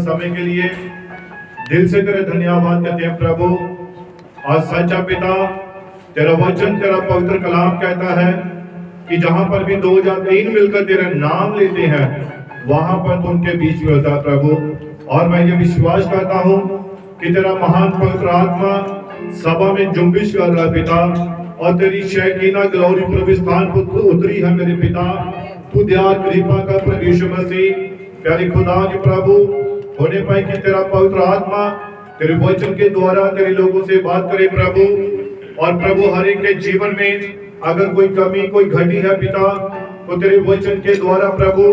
समय के लिए दिल से तेरे धन्यवाद करते हैं प्रभु। और सच्चा पिता, तेरा वचन, तेरा पवित्र कलाम कहता है कि जहां पर भी 2 या 3 मिलकर तेरा नाम लेते हैं वहां पर तो उनके बीच में होता है प्रभु। और मैं ये विश्वास करता हूँ कि तेरा महान पवित्र आत्मा सभा में जुम्बिश कर रहा है पिता, और तेरी शैकीना ग्लोरी प्रभु स्थान पर उतरी है मेरे पिता। तू दया कृपा का प्रभु यीशु मसीह, प्यारे खुदा जी प्रभु, होने पाए कि तेरा पवित्र आत्मा तेरे वचन के द्वारा तेरे लोगों से बात करे प्रभु। और प्रभु हर एक के जीवन में अगर कोई कमी, कोई घटी है पिता, तो तेरे वचन के द्वारा प्रभु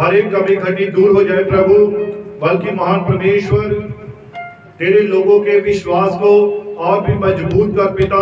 हर एक कमी घटी दूर हो जाए प्रभु। बल्कि महान परमेश्वर तेरे लोगों के विश्वास को और भी मजबूत कर पिता,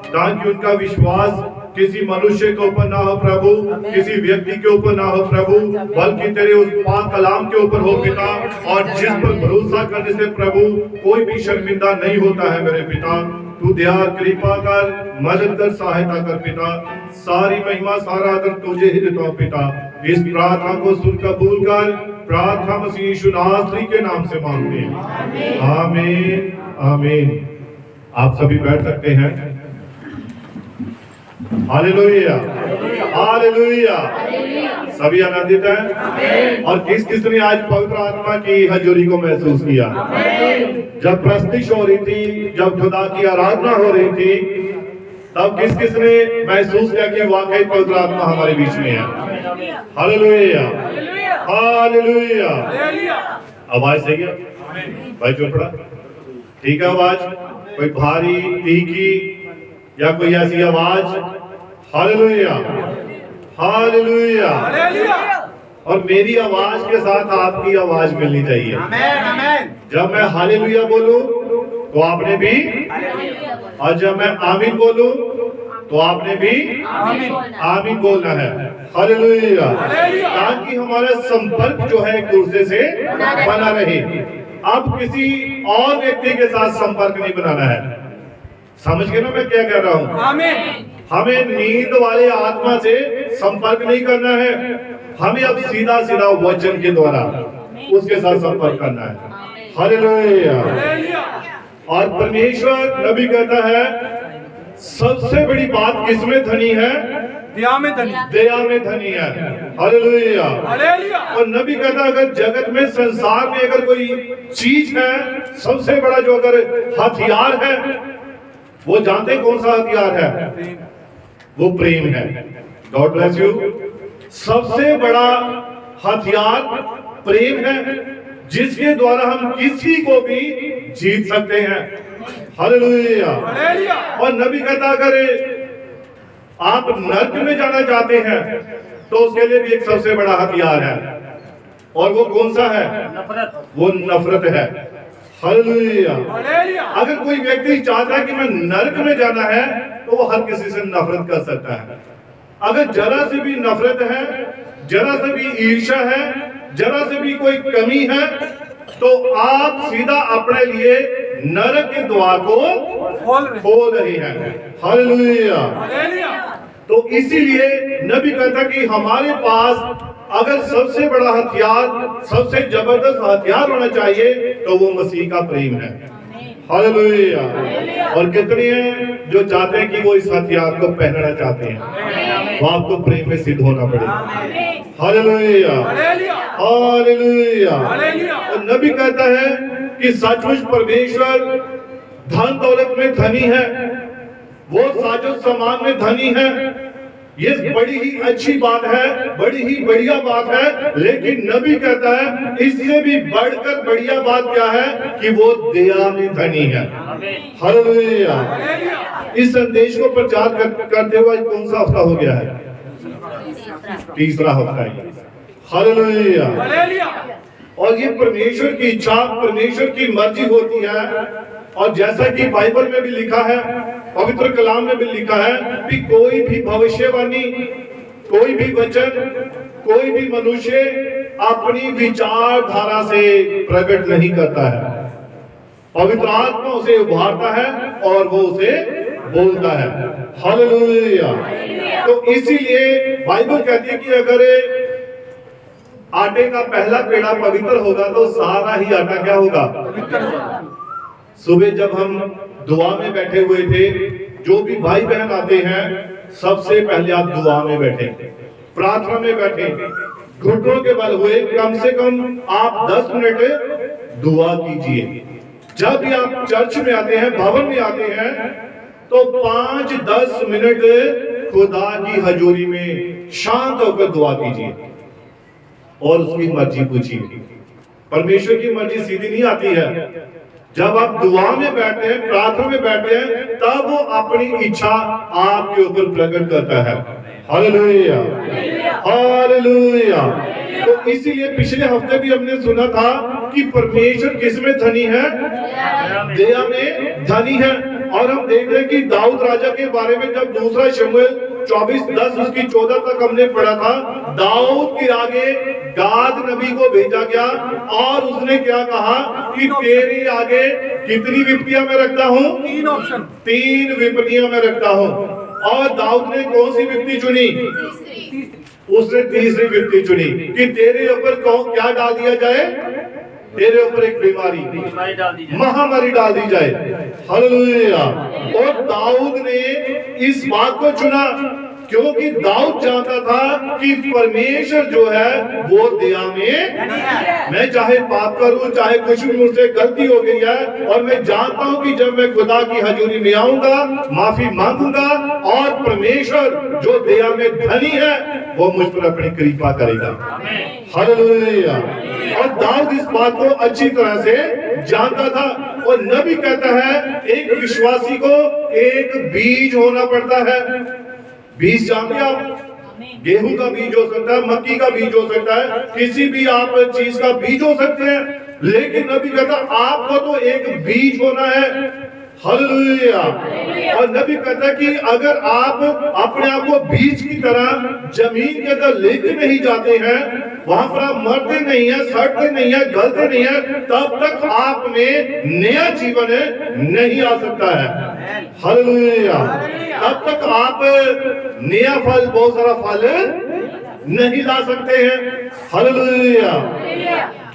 ताकि उनका विश्वास किसी मनुष्य के ऊपर ना हो प्रभु, किसी व्यक्ति के ऊपर ना हो प्रभु, बल्कि तेरे उस पाक कलाम के ऊपर हो पिता। और जिस पर भरोसा करने से प्रभु कोई भी शर्मिंदा नहीं होता है मेरे पिता। तू दया कृपा कर, मदद कर, सहायता कर पिता। सारी महिमा सारा आदर तुझे ही देता हूं पिता। इस प्रार्थना को सुन कबूल कर, प्रार्थना मसीह यीशु नासरी के नाम से मांगते हैं, आमीन आमीन। आप सभी बैठ सकते हैं। Hallelujah hallelujah. सभी आनंदित हैं। और किस किस ने आज पवित्र आत्मा की हजूरी को महसूस किया? जब प्रस्तुति हो रही थी, जब खुदा की आराधना हो रही थी, तब किस किस ने महसूस किया कि वाकई पवित्र आत्मा हमारे बीच में है? Hallelujah hallelujah. आवाज सही है भाई? चोपड़ा ठीक है आवाज? कोई भारी, तीखी या कोई ऐसी आवाज? Hallelujah hallelujah. और मेरी आवाज के साथ आपकी आवाज मिलनी चाहिए। जब मैं हालेलुया बोलूं तो आपने भी, और जब मैं आमीन बोलूं तो आपने भी आमीन बोलना है। हालेलुया। ताकि हमारा संपर्क जो है एक दूसरे से बना रहे। अब किसी और व्यक्ति के साथ संपर्क नहीं बनाना है। समझ गए ना मैं क्या कह रहा हूँ? आमीन। हमें नींद वाले आत्मा से संपर्क नहीं करना है। हमें अब सीधा सीधा वचन के द्वारा उसके साथ संपर्क करना है। हालेलुया। और परमेश्वर नबी कहता है सबसे बड़ी बात किसमें धनी है? दया में धनी, दया में धनी है। हालेलुया। और नबी कहता है अगर जगत में, संसार में अगर कोई चीज है, सबसे बड़ा जो अगर हथियार है, वो जानते कौन सा हथियार है? वो प्रेम है। God bless you. सबसे बड़ा हथियार प्रेम है, जिसके द्वारा हम किसी को भी जीत सकते हैं। हालेलुया। और नबी कहता अगर आप नर्क में जाना चाहते हैं तो उसके लिए भी एक सबसे बड़ा हथियार है, और वो कौन सा है? नफरत। वो नफरत है। हालेलुया। अगर कोई व्यक्ति चाहता है कि मैं नर्क में जाना है तो वो हर किसी से नफरत कर सकता है। अगर जरा से भी नफरत है, जरा से भी ईर्ष्या है, जरा से भी कोई कमी है, तो आप सीधा अपने लिए नरक के द्वार को खोल रहे हैं। हालेलुया। तो इसीलिए नबी कहता कि हमारे पास अगर सबसे बड़ा हथियार, सबसे जबरदस्त हथियार होना चाहिए तो वो मसीह का प्रेम है। हालेलुया। और कितने हैं जो चाहते हैं कि वो इस हथियार को पहनना चाहते हैं? वो आपको प्रेम में सिद्ध होना पड़ेगा। Hallelujah hallelujah. और नबी कहता है कि सचमुच परमेश्वर धन दौलत में धनी है, वो साजो सामान में धनी है। ये बड़ी ही अच्छी बात है, बड़ी ही बढ़िया बात है। लेकिन नबी कहता है इससे भी बढ़कर बढ़िया बात क्या है? कि वो दया में धनी है। हालेलुया। इस संदेश को प्रचार करते हुए कौन सा हफ्ता हो गया है? तीसरा हफ्ता है। हालेलुया। और ये परमेश्वर की इच्छा, परमेश्वर की मर्जी होती है। और जैसा कि बाइबल में भी लिखा है, पवित्र कलाम में भी लिखा है कि कोई भी भविष्यवाणी, कोई भी वचन, कोई भी मनुष्य अपनी विचारधारा से प्रकट नहीं करता है। पवित्र आत्मा उसे उभारता है और वो उसे बोलता है। हालेलुया। तो इसीलिए बाइबल कहती है कि अगर आटे का पहला पेड़ा पवित्र होगा तो सारा ही आटा क्या होगा? सुबह जब हम दुआ में बैठे हुए थे, जो भी भाई बहन आते हैं सबसे पहले आप दुआ में बैठे, प्रार्थना में बैठे, घुटनों के बल हुए, कम से कम आप 10 मिनट दुआ कीजिए। जब भी आप चर्च में आते हैं, भवन में आते हैं, तो 5-10 मिनट खुदा की हजूरी में शांत होकर दुआ कीजिए और उसकी मर्जी पूछिए। परमेश्वर की मर्जी सीधी नहीं आती है। जब आप दुआ में बैठते हैं, प्रार्थना में बैठते हैं, तब वो अपनी इच्छा आपके ऊपर प्रकट करता है। Hallelujah, hallelujah. तो इसीलिए पिछले हफ्ते भी हमने सुना था कि परमेश्वर किस में धनी है? दया में धनी है। और हम देख रहे हैं कि दाऊद राजा के बारे में जब दूसरा शमूएल 24:10 उसकी 14 तक हमने पढ़ा था, दाऊद के आगे गाद नबी को भेजा गया और उसने क्या कहा कि तेरे आगे कितनी विपत्तियां मैं रखता हूँ? 3 ऑप्शन, 3 विपत्तियां मैं रखता हूँ। और दाऊद ने कौन सी विपत्ति चुनी? उसने तीसरी विपत्ति चुनी कि तेरे ऊपर क्या डाल दिया जाए? तेरे ऊपर एक बीमारी, महामारी डाल दी जाए। हालेलुया। और दाऊद ने इस बात को चुना क्योंकि दाऊद जानता था कि परमेश्वर जो है वो दया में, मैं चाहे पाप करूं, चाहे कुछ भी मुझसे गलती हो गई है, और मैं जानता हूं कि जब मैं खुदा की हजूरी में आऊंगा, माफी मांगूंगा, और परमेश्वर जो दया में धनी है वो मुझ पर अपनी कृपा करेगा। हालेलुया। और दाऊद इस बात को अच्छी तरह से जानता था। और नबी कहता है एक विश्वासी को एक बीज होना पड़ता है। बीज जानते हैं आप? गेहूं का बीज हो सकता है, मक्की का बीज हो सकता है, किसी भी आप चीज का बीज हो सकते हैं, लेकिन नबी कहता आपको तो एक बीज होना है। हालेलुया। और नबी कहता है कि अगर आप अपने आप को बीज की तरह जमीन के अंदर लेके नहीं जाते हैं, वहां पर आप मरते नहीं है, सड़ते नहीं है, गलते नहीं है, तब तक आप में नया जीवन नहीं आ सकता है। हालेलुया। तब तक आप नया फल, बहुत सारा फल नहीं ला सकते हैं। हालेलुया।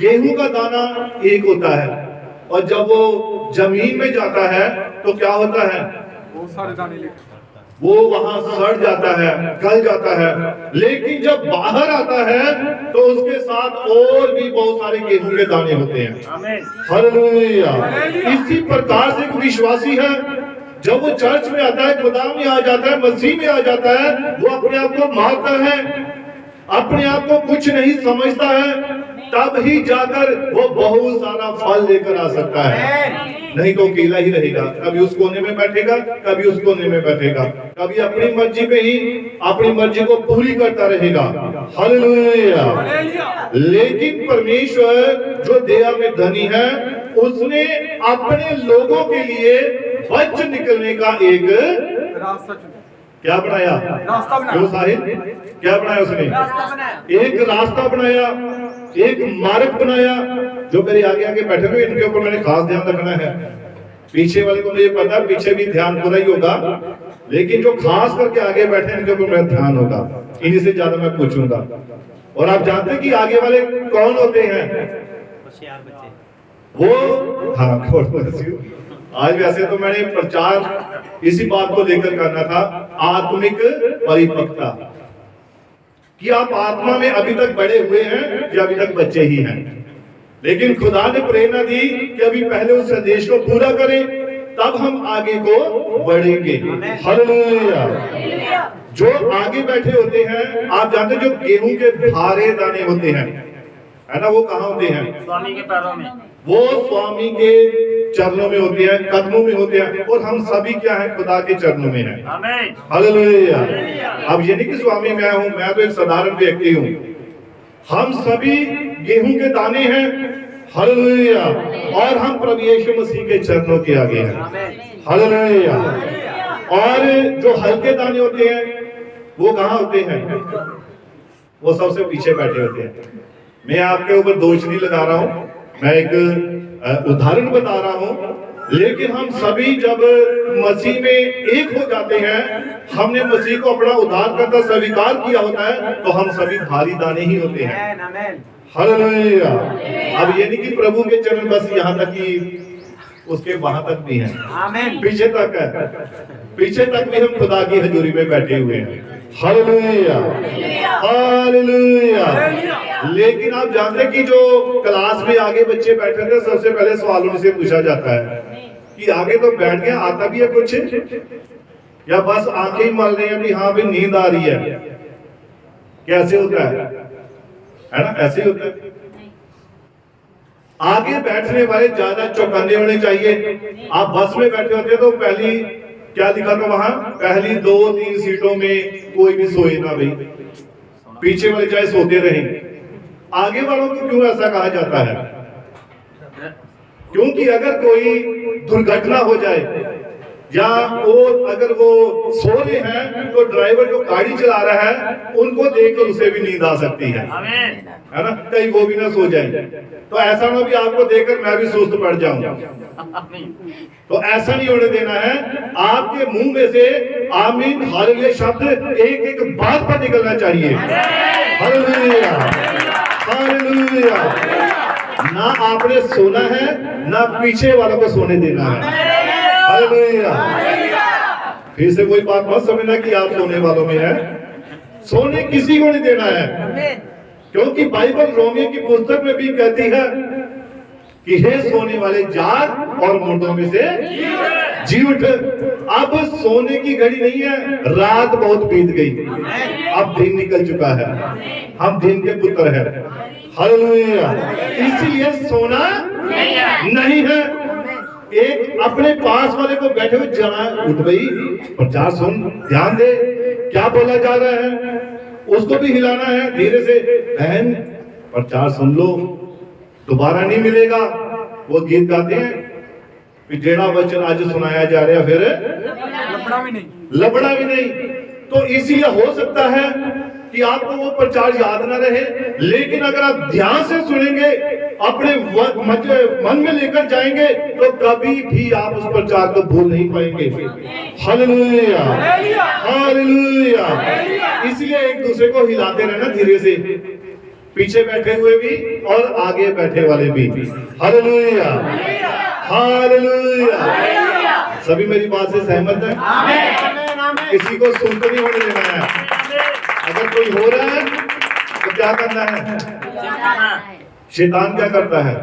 गेहूं का दाना एक होता है और जब वो जमीन में जाता है तो क्या होता है? बहुत सारे दाने लेकर वो वहां सड़ जाता है, गल जाता है, लेकिन जब बाहर आता है तो उसके साथ और भी बहुत सारे गेहूं के दाने होते हैं। हालेलुया। इसी प्रकार से एक विश्वासी है, जब वो चर्च में आता है, खुदा में आ जाता है, मसीह में आ जाता है, वो अपने आप को मारता है, अपने आप को कुछ नहीं समझता है, तब ही जाकर वो बहुत सारा फल लेकर आ सकता है। नहीं तो अकेला ही रहेगा, कभी उस कोने में बैठेगा, कभी उस कोने में बैठेगा, कभी अपनी मर्जी पे ही अपनी मर्जी को पूरी करता रहेगा। हालेलुया। लेकिन परमेश्वर जो दया में धनी है, उसने अपने लोगों के लिए बच निकलने का एक रास्ता चुना। क्या बनाया? रास्ता बनाया। जो साहिब क्या बनाया? उसने एक रास्ता बनाया, एक मार्ग बनाया। जो मेरे आगे आगे बैठे हुए इनके ऊपर मैंने खास ध्यान रखना है। पीछे वाले को मुझे पता है पीछे भी ध्यान पूरा ही होगा, लेकिन जो खास करके आगे बैठे इनके ऊपर मेरा ध्यान होगा, इन्हीं से ज्यादा मैं पूछूंगा। और आप जानते हैं कि आगे वाले कौन होते हैं? वो हाँ, आज वैसे तो मैंने प्रचार इसी बात को लेकर करना था, आत्मिक परिपक्वता, कि आप आत्मा में अभी तक बड़े हुए हैं या अभी तक बच्चे ही हैं। लेकिन खुदा ने प्रेरणा दी कि अभी पहले उस संदेश को पूरा करें, तब हम आगे को बढ़ेंगे। हालेलुया। जो आगे बैठे होते हैं, आप जानते हैं जो गेहूं के भारे दाने होते हैं, है ना, वो कहाँ होते हैं? स्वामी के पैरों में। वो स्वामी के चरणों में होते हैं, कदमों में होते हैं, और हम सभी क्या है? खुदा के चरणों में हैं। आमीन। हालेलुया। अब ये नहीं कि स्वामी मैं हूं, मैं तो एक साधारण व्यक्ति हूं। हम सभी गेहूं के दाने हैं। हालेलुया। और हम प्रभु यीशु मसीह के चरणों के आगे हैं। हालेलुया। और जो हल्के दाने होते हैं वो कहाँ होते हैं? वो सबसे पीछे बैठे होते हैं। मैं आपके ऊपर दोष नहीं लगा रहा हूं, मैं एक उदाहरण बता रहा हूं लेकिन हम सभी जब मसीह में एक हो जाते हैं, हमने मसीह को अपना उद्धारकर्ता स्वीकार किया होता है, तो हम सभी भारी दाने ही होते हैं। हालेलुया। अब ये नहीं कि प्रभु के चरण बस यहाँ तक ही, उसके वहां तक भी हैं, पीछे तक है, पीछे तक भी हम खुदा की हजूरी में बैठे हुए हैं। Hallelujah, hallelujah. लेकिन आप जानते हैं कि जो क्लास में आगे बच्चे बैठे थे, सबसे पहले सवाल उनसे पूछा जाता है कि आगे तो बैठ गया, आता भी है कुछ, या बस आंखें ही मल रही हैं कि हाँ भी नींद आ रही है? कैसे होता है ना? ऐसे ही होता है। आगे बैठने वाले ज्यादा चौकन्ने होने चाहिए। आप बस में बैठे होते तो पहली क्या लिखा था वहां? पहली 2-3 सीटों में कोई भी सोए ना भाई, पीछे वाले चाहे सोते रहे। आगे वालों को क्यों ऐसा कहा जाता है? क्योंकि अगर कोई दुर्घटना हो जाए या अगर वो सो रहे हैं, तो ड्राइवर जो गाड़ी चला रहा है उनको देखकर उसे भी नींद आ सकती है ना? कहीं वो भी ना सो जाए, तो ऐसा ना भी आपको देखकर मैं भी सुस्त पड़ जाऊं। तो ऐसा नहीं होने देना है। आपके मुंह में से आमीन हालेलुया शब्द एक एक बात पर निकलना चाहिए। Hallelujah, hallelujah. ना आपने सोना है, ना पीछे वालों को सोने देना है। हालेलुया। फिर से कोई बात मत समझना कि आप सोने वालों में है। सोने किसी को नहीं देना है, क्योंकि बाइबल रोमियो की पुस्तक में भी कहती है कि हे सोने वाले जाग और मुर्दों में से जी उठ। अब सोने की घड़ी नहीं है, रात बहुत बीत गई, अब दिन निकल चुका है, हम दिन के पुत्र हैं। हालेलुया। इसलिए सोना नहीं है। एक अपने पास वाले को बैठे हुए जाना, उठ गई, प्रचार सुन, ध्यान दे, क्या बोला जा रहा है, उसको भी हिलाना है धीरे से। बहन प्रचार सुन लो, दोबारा नहीं मिलेगा। वो गीत गाते हैं कि जेड़ा वचन आज सुनाया जा रहा है, फिर लबड़ा भी नहीं। तो इसीलिए हो सकता है कि आपको वो प्रचार याद ना रहे, लेकिन अगर आप ध्यान से सुनेंगे, अपने मन में लेकर जाएंगे, तो कभी भी आप उस प्रचार को भूल नहीं पाएंगे। Hallelujah, hallelujah. इसलिए एक दूसरे को हिलाते रहना धीरे से, पीछे बैठे हुए भी और आगे बैठे वाले भी। Hallelujah, hallelujah. सभी मेरी बात से सहमत है? किसी को सुनते नहीं होने देना है। अगर कोई हो रहा है तो क्या करना है? शैतान क्या करता है?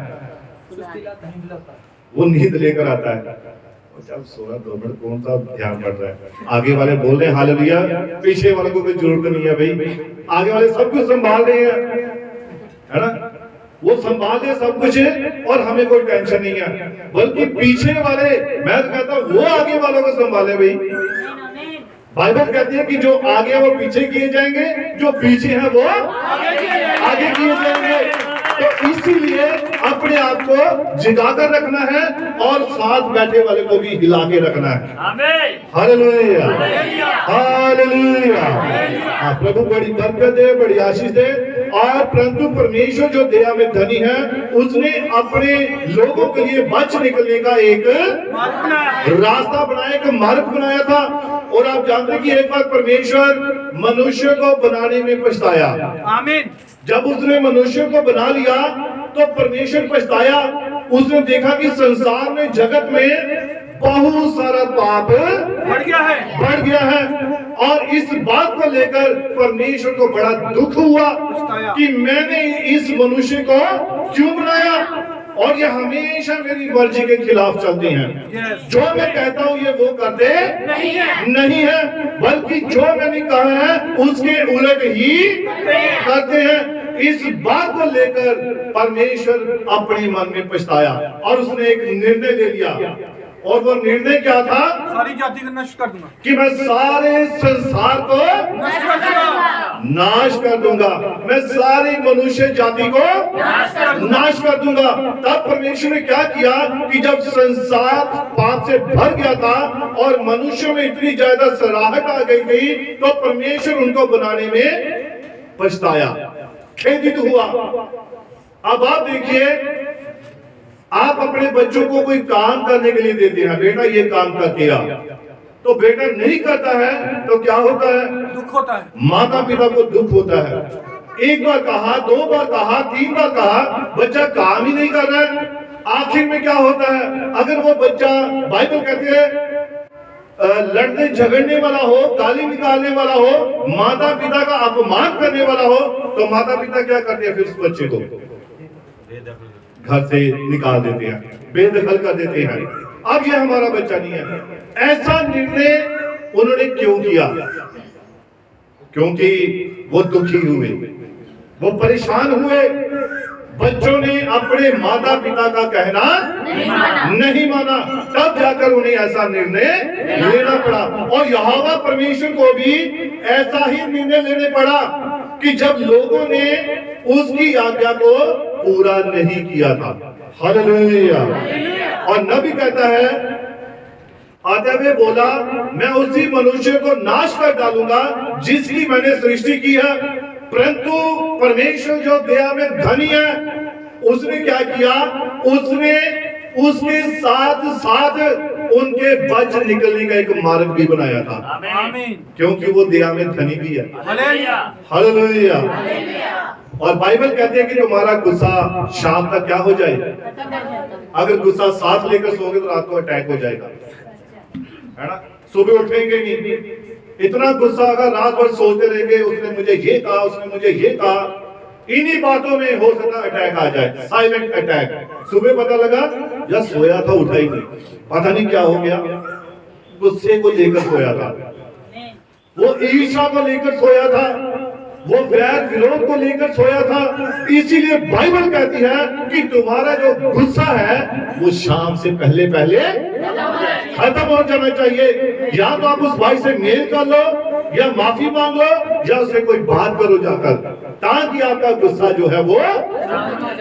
वो नींद लेकर आता है। जब 16 मिनट कौन सा ध्यान पड़ रहा है? आगे वाले बोल रहे हैं हालेलुया, पीछे वालों को कोई जरूरत नहीं है भाई। आगे वाले सब कुछ संभाल रहे हैं, है ना? वो संभाल रहे सब कुछ है और हमें कोई टेंशन नहीं है। बल्कि पीछे वाले, मैं तो कहता हूँ वो आगे वालों को संभाले भाई। बाइबल कहती है कि जो आगे है वो पीछे किए जाएंगे, जो पीछे है वो आगे किए जाएंगे। तो इसीलिए अपने आप को जगाकर रखना है और साथ बैठे वाले को भी हिला के रखना है। Hallelujah, hallelujah. प्रभु बड़ी बरकत दे, बड़ी आशीष दे। और परंतु परमेश्वर जो दया में धनी है, उसने अपने लोगों के लिए बच निकलने का एक रास्ता बनाया, एक मार्ग बनाया था। और आप जानते हैं कि एक बार परमेश्वर मनुष्य को बनाने में पछताया। आमीन। जब उसने मनुष्य को बना लिया तो परमेश्वर पछताया। उसने देखा कि संसार में, जगत में बहुत सारा पाप बढ़ गया है। और इस बात को लेकर परमेश्वर को बड़ा दुख हुआ कि मैंने इस मनुष्य को क्यों बनाया, और ये हमेशा मेरी मर्जी के खिलाफ चलते हैं। जो मैं कहता हूँ ये वो करते नहीं है, बल्कि जो मैंने कहा है उसके उलट ही करते हैं। इस बात को लेकर परमेश्वर अपने मन में पछताया और उसने एक निर्णय ले लिया। और वो निर्णय क्या था? सारी जाति को नष्ट कर दूंगा, कि मैं सारे संसार को नाश कर दूंगा, मैं सारी मनुष्य जाति को नाश कर दूंगा। तब परमेश्वर ने क्या किया कि जब संसार पाप से भर गया था और मनुष्य में इतनी ज्यादा सराहत आ गई थी, तो परमेश्वर उनको बनाने में पछताया, खेदित हुआ। अब आप देखिए, आप अपने बच्चों को कोई काम करने के लिए देते हैं, बेटा ये काम करके आ, तो बेटा नहीं करता है तो क्या होता है? दुख होता है, माता पिता को दुख होता है। एक बार कहा, दो बार कहा, तीन बार कहा, बच्चा काम ही नहीं कर रहा है। आखिर में क्या होता है? अगर वो बच्चा, बाइबल कहते हैं, लड़ने झगड़ने वाला हो, गाली निकालने वाला हो, माता पिता का अपमान करने वाला हो, तो माता पिता क्या करते हैं? फिर उस बच्चे को घर से निकाल देते हैं, बेदखल कर देते हैं। अब ये हमारा बच्चा नहीं है। ऐसा निर्णय उन्होंने क्यों किया? क्योंकि वो दुखी हुए, वो परेशान हुए। बच्चों ने अपने माता पिता का कहना नहीं माना, तब जाकर उन्हें ऐसा निर्णय लेना पड़ा। और यहोवा परमेश्वर को भी ऐसा ही निर्णय लेने पड़ा कि जब लोगों ने उसकी आज्ञा को पूरा नहीं किया था। हालेलुया। और नबी कहता है, आते हुए बोला, मैं उसी मनुष्य को नाश कर डालूंगा जिसकी मैंने सृष्टि की है। परंतु परमेश्वर जो दया में धनी है, उसने क्या किया? उसने उसके साथ साथ उनके बच निकलने का एक मार्ग भी बनाया था। आमीन। क्योंकि वो दया में धनी भी है। हालेलुया। हालेलुया। और बाइबल कहते हैं कि तुम्हारा गुस्सा शाम तक क्या हो जाए? अगर गुस्सा साथ लेकर सोओगे तो रात को अटैक हो जाएगा, है ना? सुबह उठेंगे नहीं। इतना गुस्सा अगर रात भर सोते रहेंगे, उसने मुझे ये कहा, उसने मुझे ये कहा, इन्हीं बातों में हो सकता अटैक आ जाए, साइलेंट अटैक। सुबह पता लगा या सोया था, उठा ही नहीं, पता नहीं क्या हो गया। गुस्से को लेकर सोया था, वो ईर्ष्या को लेकर सोया था, वो वैर विरोध को लेकर सोया था। इसीलिए बाइबल कहती है कि तुम्हारा जो गुस्सा है वो शाम से पहले पहले खत्म हो जाना चाहिए। या तो आप उस भाई से मेल कर लो, या माफी मांग लो, या उससे कोई बात करो जाकर, ताकि आपका गुस्सा जो है वो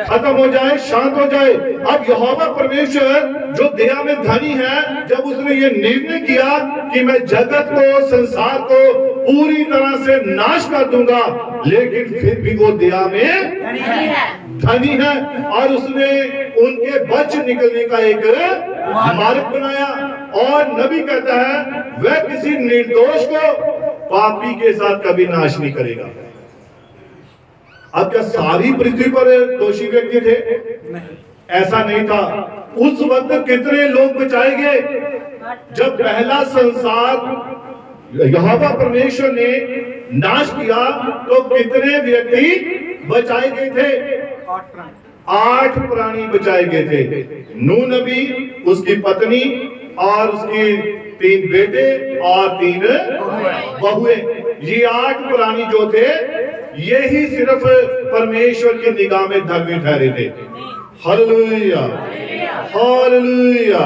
खत्म हो जाए, शांत हो जाए। अब यहोवा परमेश्वर जो दया में धनी है, जब उसने ये निर्णय किया कि मैं जगत को, संसार को पूरी तरह से नाश कर दूंगा, लेकिन फिर भी वो दया में धनी है, और उसने उनके बच निकलने का एक मार्ग बनाया। और नबी कहता है, वह किसी निर्दोष को पापी के साथ कभी नाश नहीं करेगा। अब क्या सारी पृथ्वी पर दोषी व्यक्ति थे? ऐसा नहीं था। उस वक्त कितने लोग बचाए गए? जब पहला संसार यहोवा परमेश्वर ने नाश किया तो कितने व्यक्ति बचाए गए थे? 8 प्राणी बचाए गए थे। नूह नबी, उसकी पत्नी और उसकी 3 बेटे और 3 बहुएं। ये 8 प्राणी जो थे, यही सिर्फ परमेश्वर की निगाह में धर्मी ठहरे थे। Hallelujah, hallelujah.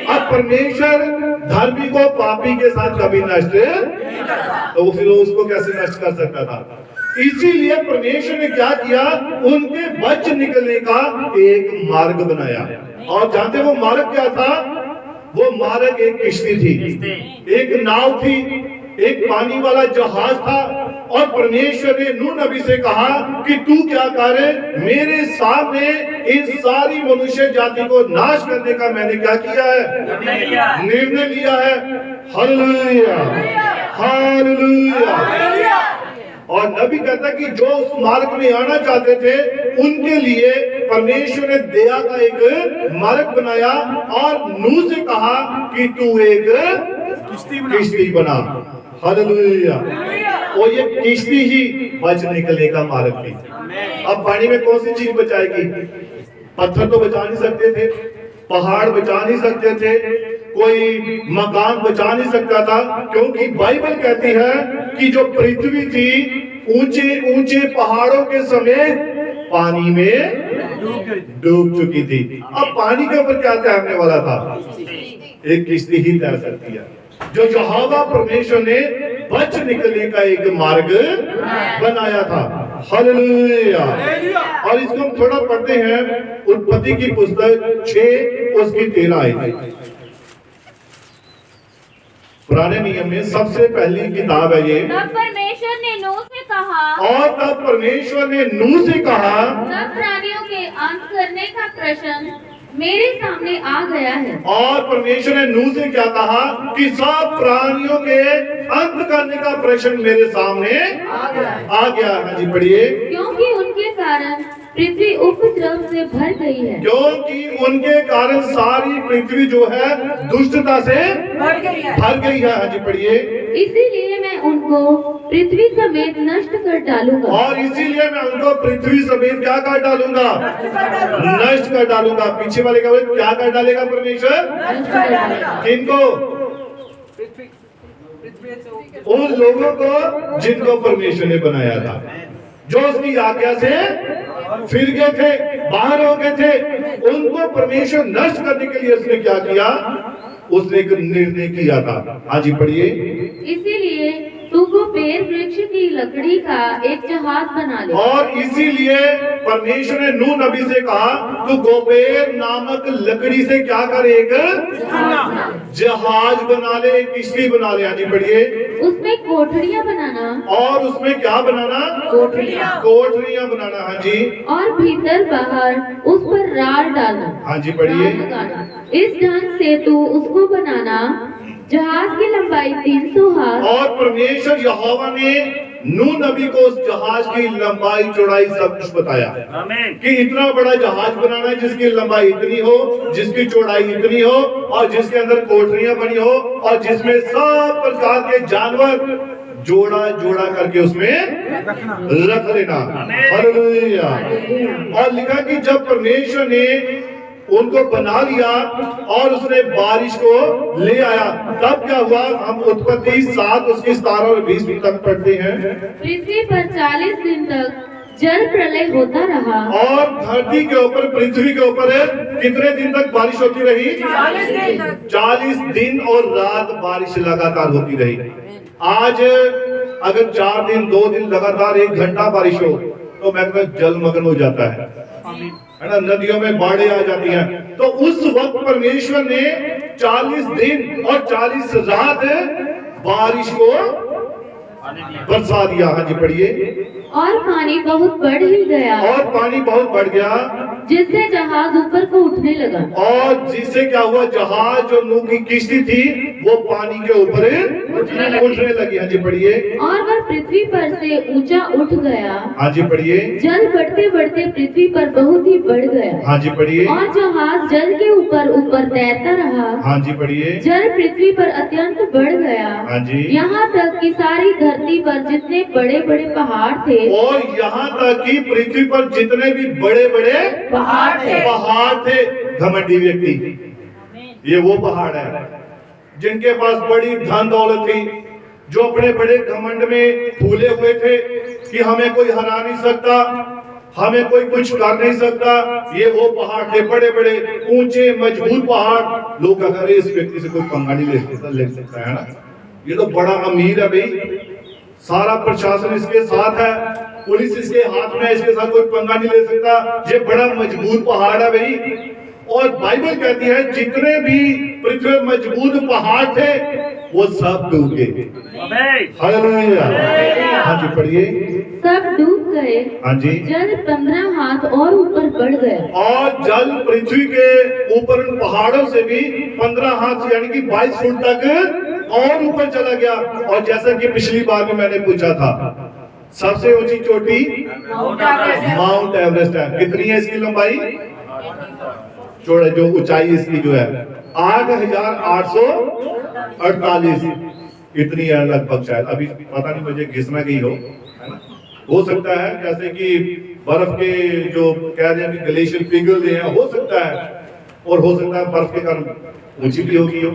अब परमेश्वर धर्मी को पापी के साथ कभी नष्ट, तो फिर उसको कैसे नष्ट कर सकता था? इसीलिए परमेश्वर ने क्या किया? उनके बच निकलने का एक मार्ग बनाया। और जानते वो मार्ग क्या था? वो मार्ग एक किश्ती थी, एक नाव थी, एक पानी वाला जहाज था। और परमेश्वर ने नूह नबी से कहा कि तू क्या करे? मेरे सामने इन सारी मनुष्य जाति को नाश करने का मैंने क्या किया है? निर्णय लिया है। Hallelujah, hallelujah. और नबी कहता कि जो उस मार्ग में आना चाहते थे, उनके लिए परमेश्वर ने दया का एक मार्ग बनाया और नूह से कहा कि तू एक किश्ती बना। हालेलुया। और ये किश्ती ही बच निकलने का मार्ग थी। अब पानी में कौन सी चीज बचाएगी? पत्थर तो बचा नहीं सकते थे, पहाड़ बचा नहीं सकते थे, कोई मकान बचा नहीं सकता था, क्योंकि बाइबल कहती है कि जो पृथ्वी थी ऊंचे ऊंचे पहाड़ों के समेत पानी में डूब चुकी थी। अब पानी के ऊपर क्या तैरने वाला था? एक किश्ती ही तैर सकती है, जो यहोवा परमेश्वर ने बच निकलने का एक मार्ग बनाया था। हालेलुया। और इसको हम थोड़ा पढ़ते हैं, उत्पत्ति की पुस्तक 6 उसकी 13 आयत। पुराने नियम में सबसे पहली किताब है ये। तब परमेश्वर ने नूह से कहा, और तब परमेश्वर ने नूह से कहा, सब प्राणियों के अंत करने का प्रश्न मेरे सामने आ गया है। और परमेश्वर ने नूह से क्या कहा कि सब प्राणियों के अंत करने का प्रश्न मेरे सामने आ गया। हाँ जी पढ़िए। क्योंकि उनके कारण पृथ्वी उपद्रव से भर गई है। क्योंकि उनके कारण सारी पृथ्वी जो है दुष्टता से भर गई है। हाँ जी पढ़िए। इसीलिए मैं उनको पृथ्वी समेत नष्ट कर डालूंगा। और इसीलिए मैं उनको पृथ्वी समेत क्या कर डालूंगा? नष्ट कर डालूंगा। पीछे वाले का क्या कर डालेगा परमेश्वर? किनको? उन लोगों को जिनको परमेश्वर ने बनाया था, जो उसकी आज्ञा से फिर गए थे, बाहर हो गए थे, उनको परमेश्वर नष्ट करने के लिए उसने क्या किया? उसने एक निर्णय किया था। हाँ जी पढ़िए। इसीलिए तू गोपेर वृक्ष की लकड़ी का एक जहाज बना ले। और इसीलिए परमेश्वर ने नूह नबी से कहा तू गोपेर नामक लकड़ी से क्या कर? एक जहाज बना ले, एक किश्ती बना ले। हाँ जी पढ़िए। उसमें कोठरियां बनाना। और उसमें क्या बनाना? कोठरियां बनाना। हाँ जी। और भीतर बाहर उस पर रार डालना। हाँ जी पढ़िए। रार लगाना। इस ढंग से तू उसको बनाना। जहाज की लंबाई 300 हाथ। और परमेश्वर यहोवा ने नूह नबी को उस जहाज की लंबाई चौड़ाई सब कुछ बताया कि इतना बड़ा जहाज बनाना है जिसकी लंबाई इतनी हो, जिसकी चौड़ाई इतनी हो, और जिसके अंदर कोठरियां बनी हो, और जिसमें सब प्रकार के जानवर जोड़ा जोड़ा करके उसमें रख लेना। हालेलुया। और लिखा कि जब परमेश्वर ने उनको बना लिया और उसने बारिश को ले आया, तब क्या हुआ? हम उत्पत्ति 7 उसकी 17 और 20 तक पढ़ते हैं। पृथ्वी पर 40 दिन तक जल प्रलय होता रहा। और धरती के ऊपर, पृथ्वी के ऊपर कितने दिन तक बारिश होती रही? 40 दिन और रात बारिश लगातार होती रही। आज अगर 4 दिन 2 दिन लगातार 1 घंटा बारिश हो तो मैं जलमग्न हो जाता है ना, नदियों में बाढ़ें आ जाती हैं। तो उस वक्त परमेश्वर ने 40 दिन और 40 रात बारिश को बरसा दिया। हाँ जी पढ़िए। और पानी बहुत बढ़ ही गया। और पानी बहुत बढ़ गया, जिससे जहाज ऊपर को उठने लगा। और जिससे क्या हुआ? जहाज जो नूह की किश्ती थी वो पानी के ऊपर उठने लगी। हाँ जी पढ़िए। और वह पृथ्वी पर से ऊंचा उठ गया। हाँ जी पढ़िए। जल बढ़ते बढ़ते पृथ्वी पर बहुत ही बढ़ गया। हाँ जी पढ़िए। और जहाज जल के ऊपर ऊपर तैरता रहा। हाँ जी पढ़िए। जल पृथ्वी पर अत्यंत बढ़ गया। हाँ जी। यहाँ तक कि सारी धरती पर जितने बड़े बड़े पहाड़ थे, और यहाँ तक कि पृथ्वी पर जितने भी बड़े बड़े पहाड़ थे, घमंडी व्यक्ति, ये वो पहाड़ है जिनके पास बड़ी धन दौलत थी, जो अपने बड़े घमंड में फूले हुए थे कि हमें कोई हरा नहीं सकता, हमें कोई कुछ कर नहीं सकता। ये वो पहाड़ थे, बड़े बड़े ऊंचे मजबूत पहाड़। लोग अगर इस व्यक्ति से कोई पंगा नहीं ले सकता है ना, ये तो बड़ा अमीर है भाई, सारा प्रशासन इसके साथ है, पुलिस इसके हाथ में, इसके साथ कोई पंगा नहीं ले सकता। ये बड़ा मजबूत पहाड़ है भाई। और बाइबल कहती है जितने भी पृथ्वी में मजबूत पहाड़ थे वो सब डूब गए। हालेलुया। हाँ जी पढ़िए। सब डूब गए। हाँ जी। जल 15 हाथ और ऊपर बढ़ गया। और जल पृथ्वी के ऊपर उन पहाड़ों से भी 15 हाथ यानी कि 22 फुट तक और ऊपर चला गया। और जैसा कि पिछली बार में मैंने पूछा था, सबसे ऊंची चोटी माउंट एवरेस्ट है। कितनी है इसकी लंबाई? चौड़ाई जो ऊंचाई इसकी जो है 8,848 इतनी है लगभग, शायद अभी पता नहीं, मुझे घिसना गई है ना। हो सकता है जैसे कि बर्फ के जो कह रहे हैं ग्लेशियर पिघल रहे हैं, हो सकता है, और हो सकता है बर्फ के कारण ऊंची भी होगी हो।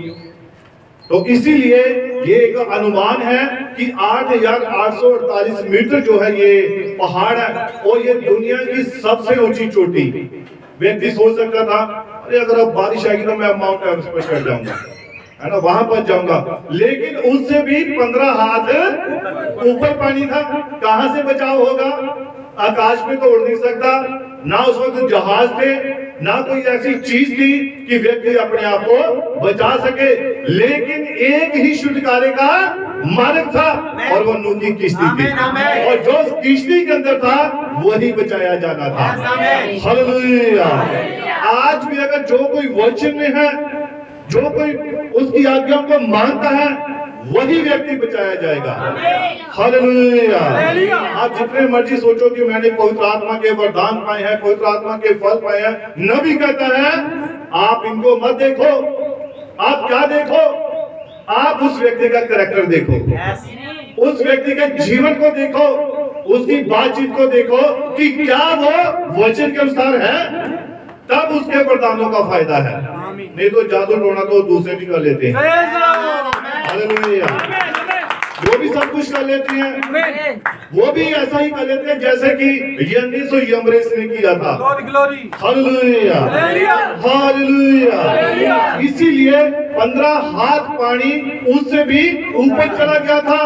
तो इसीलिए ये एक अनुमान है कि 8,848 मीटर जो है ये पहाड़ है, और ये दुनिया की सबसे ऊंची चोटी। व्यक्ति सोच सकता था अरे अगर अब बारिश आएगी तो मैं माउंट एवरेस्ट पर चढ़ जाऊंगा, है ना, वहां पर जाऊंगा। लेकिन उससे भी 15 हाथ ऊपर पानी था। कहां से बचाव होगा? आकाश में तो उड़ नहीं सकता, ना उस वक्त जहाज थे, ना कोई ऐसी चीज थी कि व्यक्ति अपने आप को बचा सके। लेकिन एक ही छुटकारे का मालिक था और वो नूह की किश्ती थी, और जो उस किश्ती के अंदर था वही बचाया जाना था। हालेलुया। आज भी अगर जो कोई वचन में है, जो कोई उसकी आज्ञाओं को मानता है, वही व्यक्ति बचाया जाएगा। हालेलुया। आप जितने मर्जी सोचो कि मैंने पवित्र आत्मा के वरदान पाए हैं, पवित्र आत्मा के फल पाए हैं, नबी कहता है आप इनको मत देखो। आप क्या देखो? आप उस व्यक्ति का कैरेक्टर देखो, उस व्यक्ति के जीवन को देखो, उसकी बातचीत को देखो कि क्या वो वचन के अनुसार है, तब उसके वरदानों का फायदा है। नहीं तो जादू टोना तो दूसरे भी कर लेते हैं। हालेलुया। वो भी सब कुछ कर लेते हैं, वो भी ऐसा ही कर लेते हैं जैसे कि यन्नीस और यम्ब्रेस ने किया था। Hallelujah, hallelujah. इसीलिए 15 हाथ पानी उससे भी ऊपर चला गया था,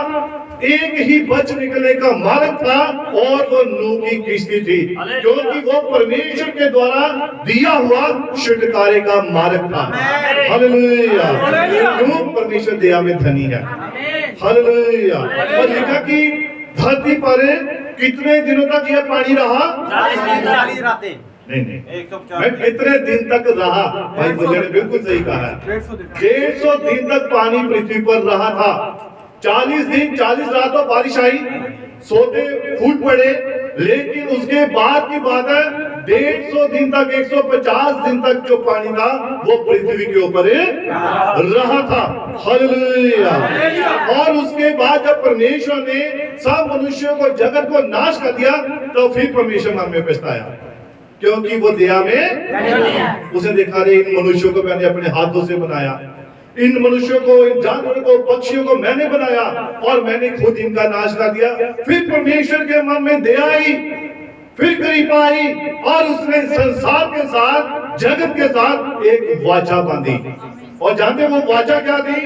एक ही बच निकलने का मार्ग था, और वो नूह की किश्ती थी, क्योंकि वो परमेश्वर के द्वारा दिया हुआ छुटकारे का मार्ग था। हालेलुया। क्यों? परमेश्वर दया में धनी है। हालेलुया। और लिखा कि धरती पर कितने दिनों तक यह पानी रहा? 40 रातें। नहीं, मैं कितने दिन तक रहा? भाई मुझे ने बिल्कुल सही कहा है। 150 दिन तक पानी पृथ्वी पर रहा था। 40 दिन 40 रातों बारिश आई, सोते फूट पड़े, लेकिन उसके बाद की बात है 150 दिन तक, 150 दिन तक जो पानी था वो पृथ्वी के ऊपर रहा था। हालेलुया। और उसके बाद जब परमेश्वर ने सब मनुष्यों को, जगत को नाश कर दिया, तो फिर परमेश्वर मन में पछताया, क्योंकि वो दया में उसे देखा रे इन मनुष्यों को मैंने अपने हाथों से बनाया, इन मनुष्यों को, इन जानवरों को, पक्षियों को मैंने बनाया, और मैंने खुद इनका नाश कर दिया। फिर परमेश्वर के मन में दया आई, फिर कृपा आई, और उसने संसार के साथ, जगत के साथ एक वाचा बांधी। और जानते वो वाचा क्या थी?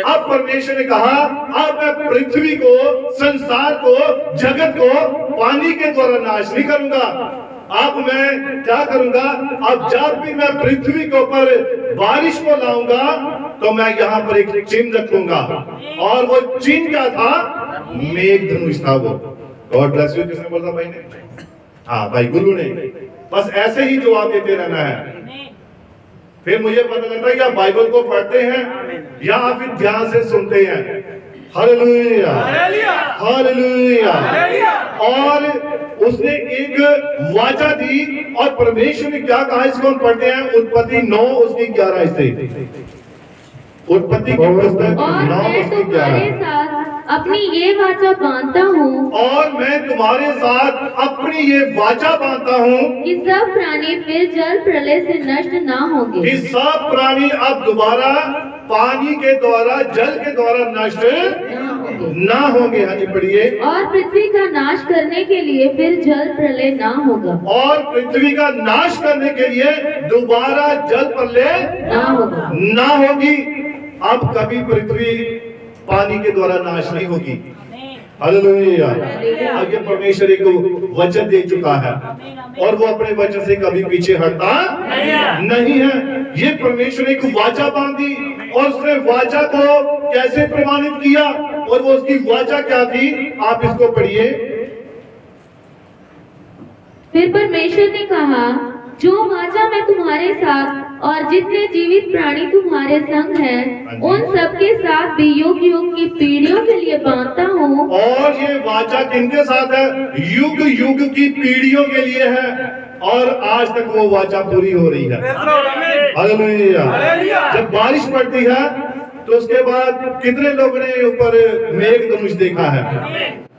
अब परमेश्वर ने कहा अब मैं पृथ्वी को, संसार को, जगत को पानी के द्वारा नाश नहीं करूंगा। अब मैं क्या करूंगा? अब जब भी मैं पृथ्वी के ऊपर बारिश को लाऊंगा, तो मैं यहाँ पर एक चिन्ह रखूंगा, और वो चिन्ह क्या था? मेघधनुष था वो। God bless you. किसने बोला भाई ने? हाँ भाई, गुरु ने। बस ऐसे ही जवाब देते रहना है। फिर मुझे पता लगता है कि आप बाइबल को पढ़ते हैं या आप फिर ध्यान से सुनते हैं। Hallelujah, hallelujah. और उसने एक वाचा दी, और परमेश्वर ने क्या कहा, इसको हम पढ़ते हैं उत्पत्ति 9 उसकी 11 से। उत्पत्ति की पुस्तक 9 उसकी 11। अपनी ये वाचा बांधता हूँ, और मैं तुम्हारे साथ अपनी ये वाचा बांधता हूँ कि सब प्राणी फिर जल प्रलय से नष्ट ना होंगे, कि सब प्राणी अब दोबारा पानी के द्वारा, जल के द्वारा नष्ट ना होंगे। हाँ जी, पढ़िए। और पृथ्वी का नाश करने के लिए फिर जल प्रलय ना होगा, और पृथ्वी का नाश करने के लिए दोबारा जल प्रलय ना होगा, ना होगी। अब कभी पृथ्वी पानी के द्वारा नाश नहीं होगी। हालेलुया। अब ये परमेश्वर एक वचन दे चुका है, और वो अपने वचन से कभी पीछे हटता नहीं है। ये परमेश्वर एक वाचा बांधी, और उसने वाचा को कैसे प्रमाणित किया, और वो उसकी वाचा क्या थी? आप इसको पढ़िए। फिर परमेश्वर ने कहा, जो वाचा मैं तुम्हारे साथ और जितने जीवित प्राणी तुम्हारे संग हैं, उन सबके साथ भी युग युग की पीढ़ियों के लिए बांधता हूँ। और ये वाचा किनके साथ है? युग युग की पीढ़ियों के लिए है, और आज तक वो वाचा पूरी हो रही है। हालेलुया। जब बारिश पड़ती है तो उसके बाद कितने लोगों ने ऊपर मेघधनुष देखा है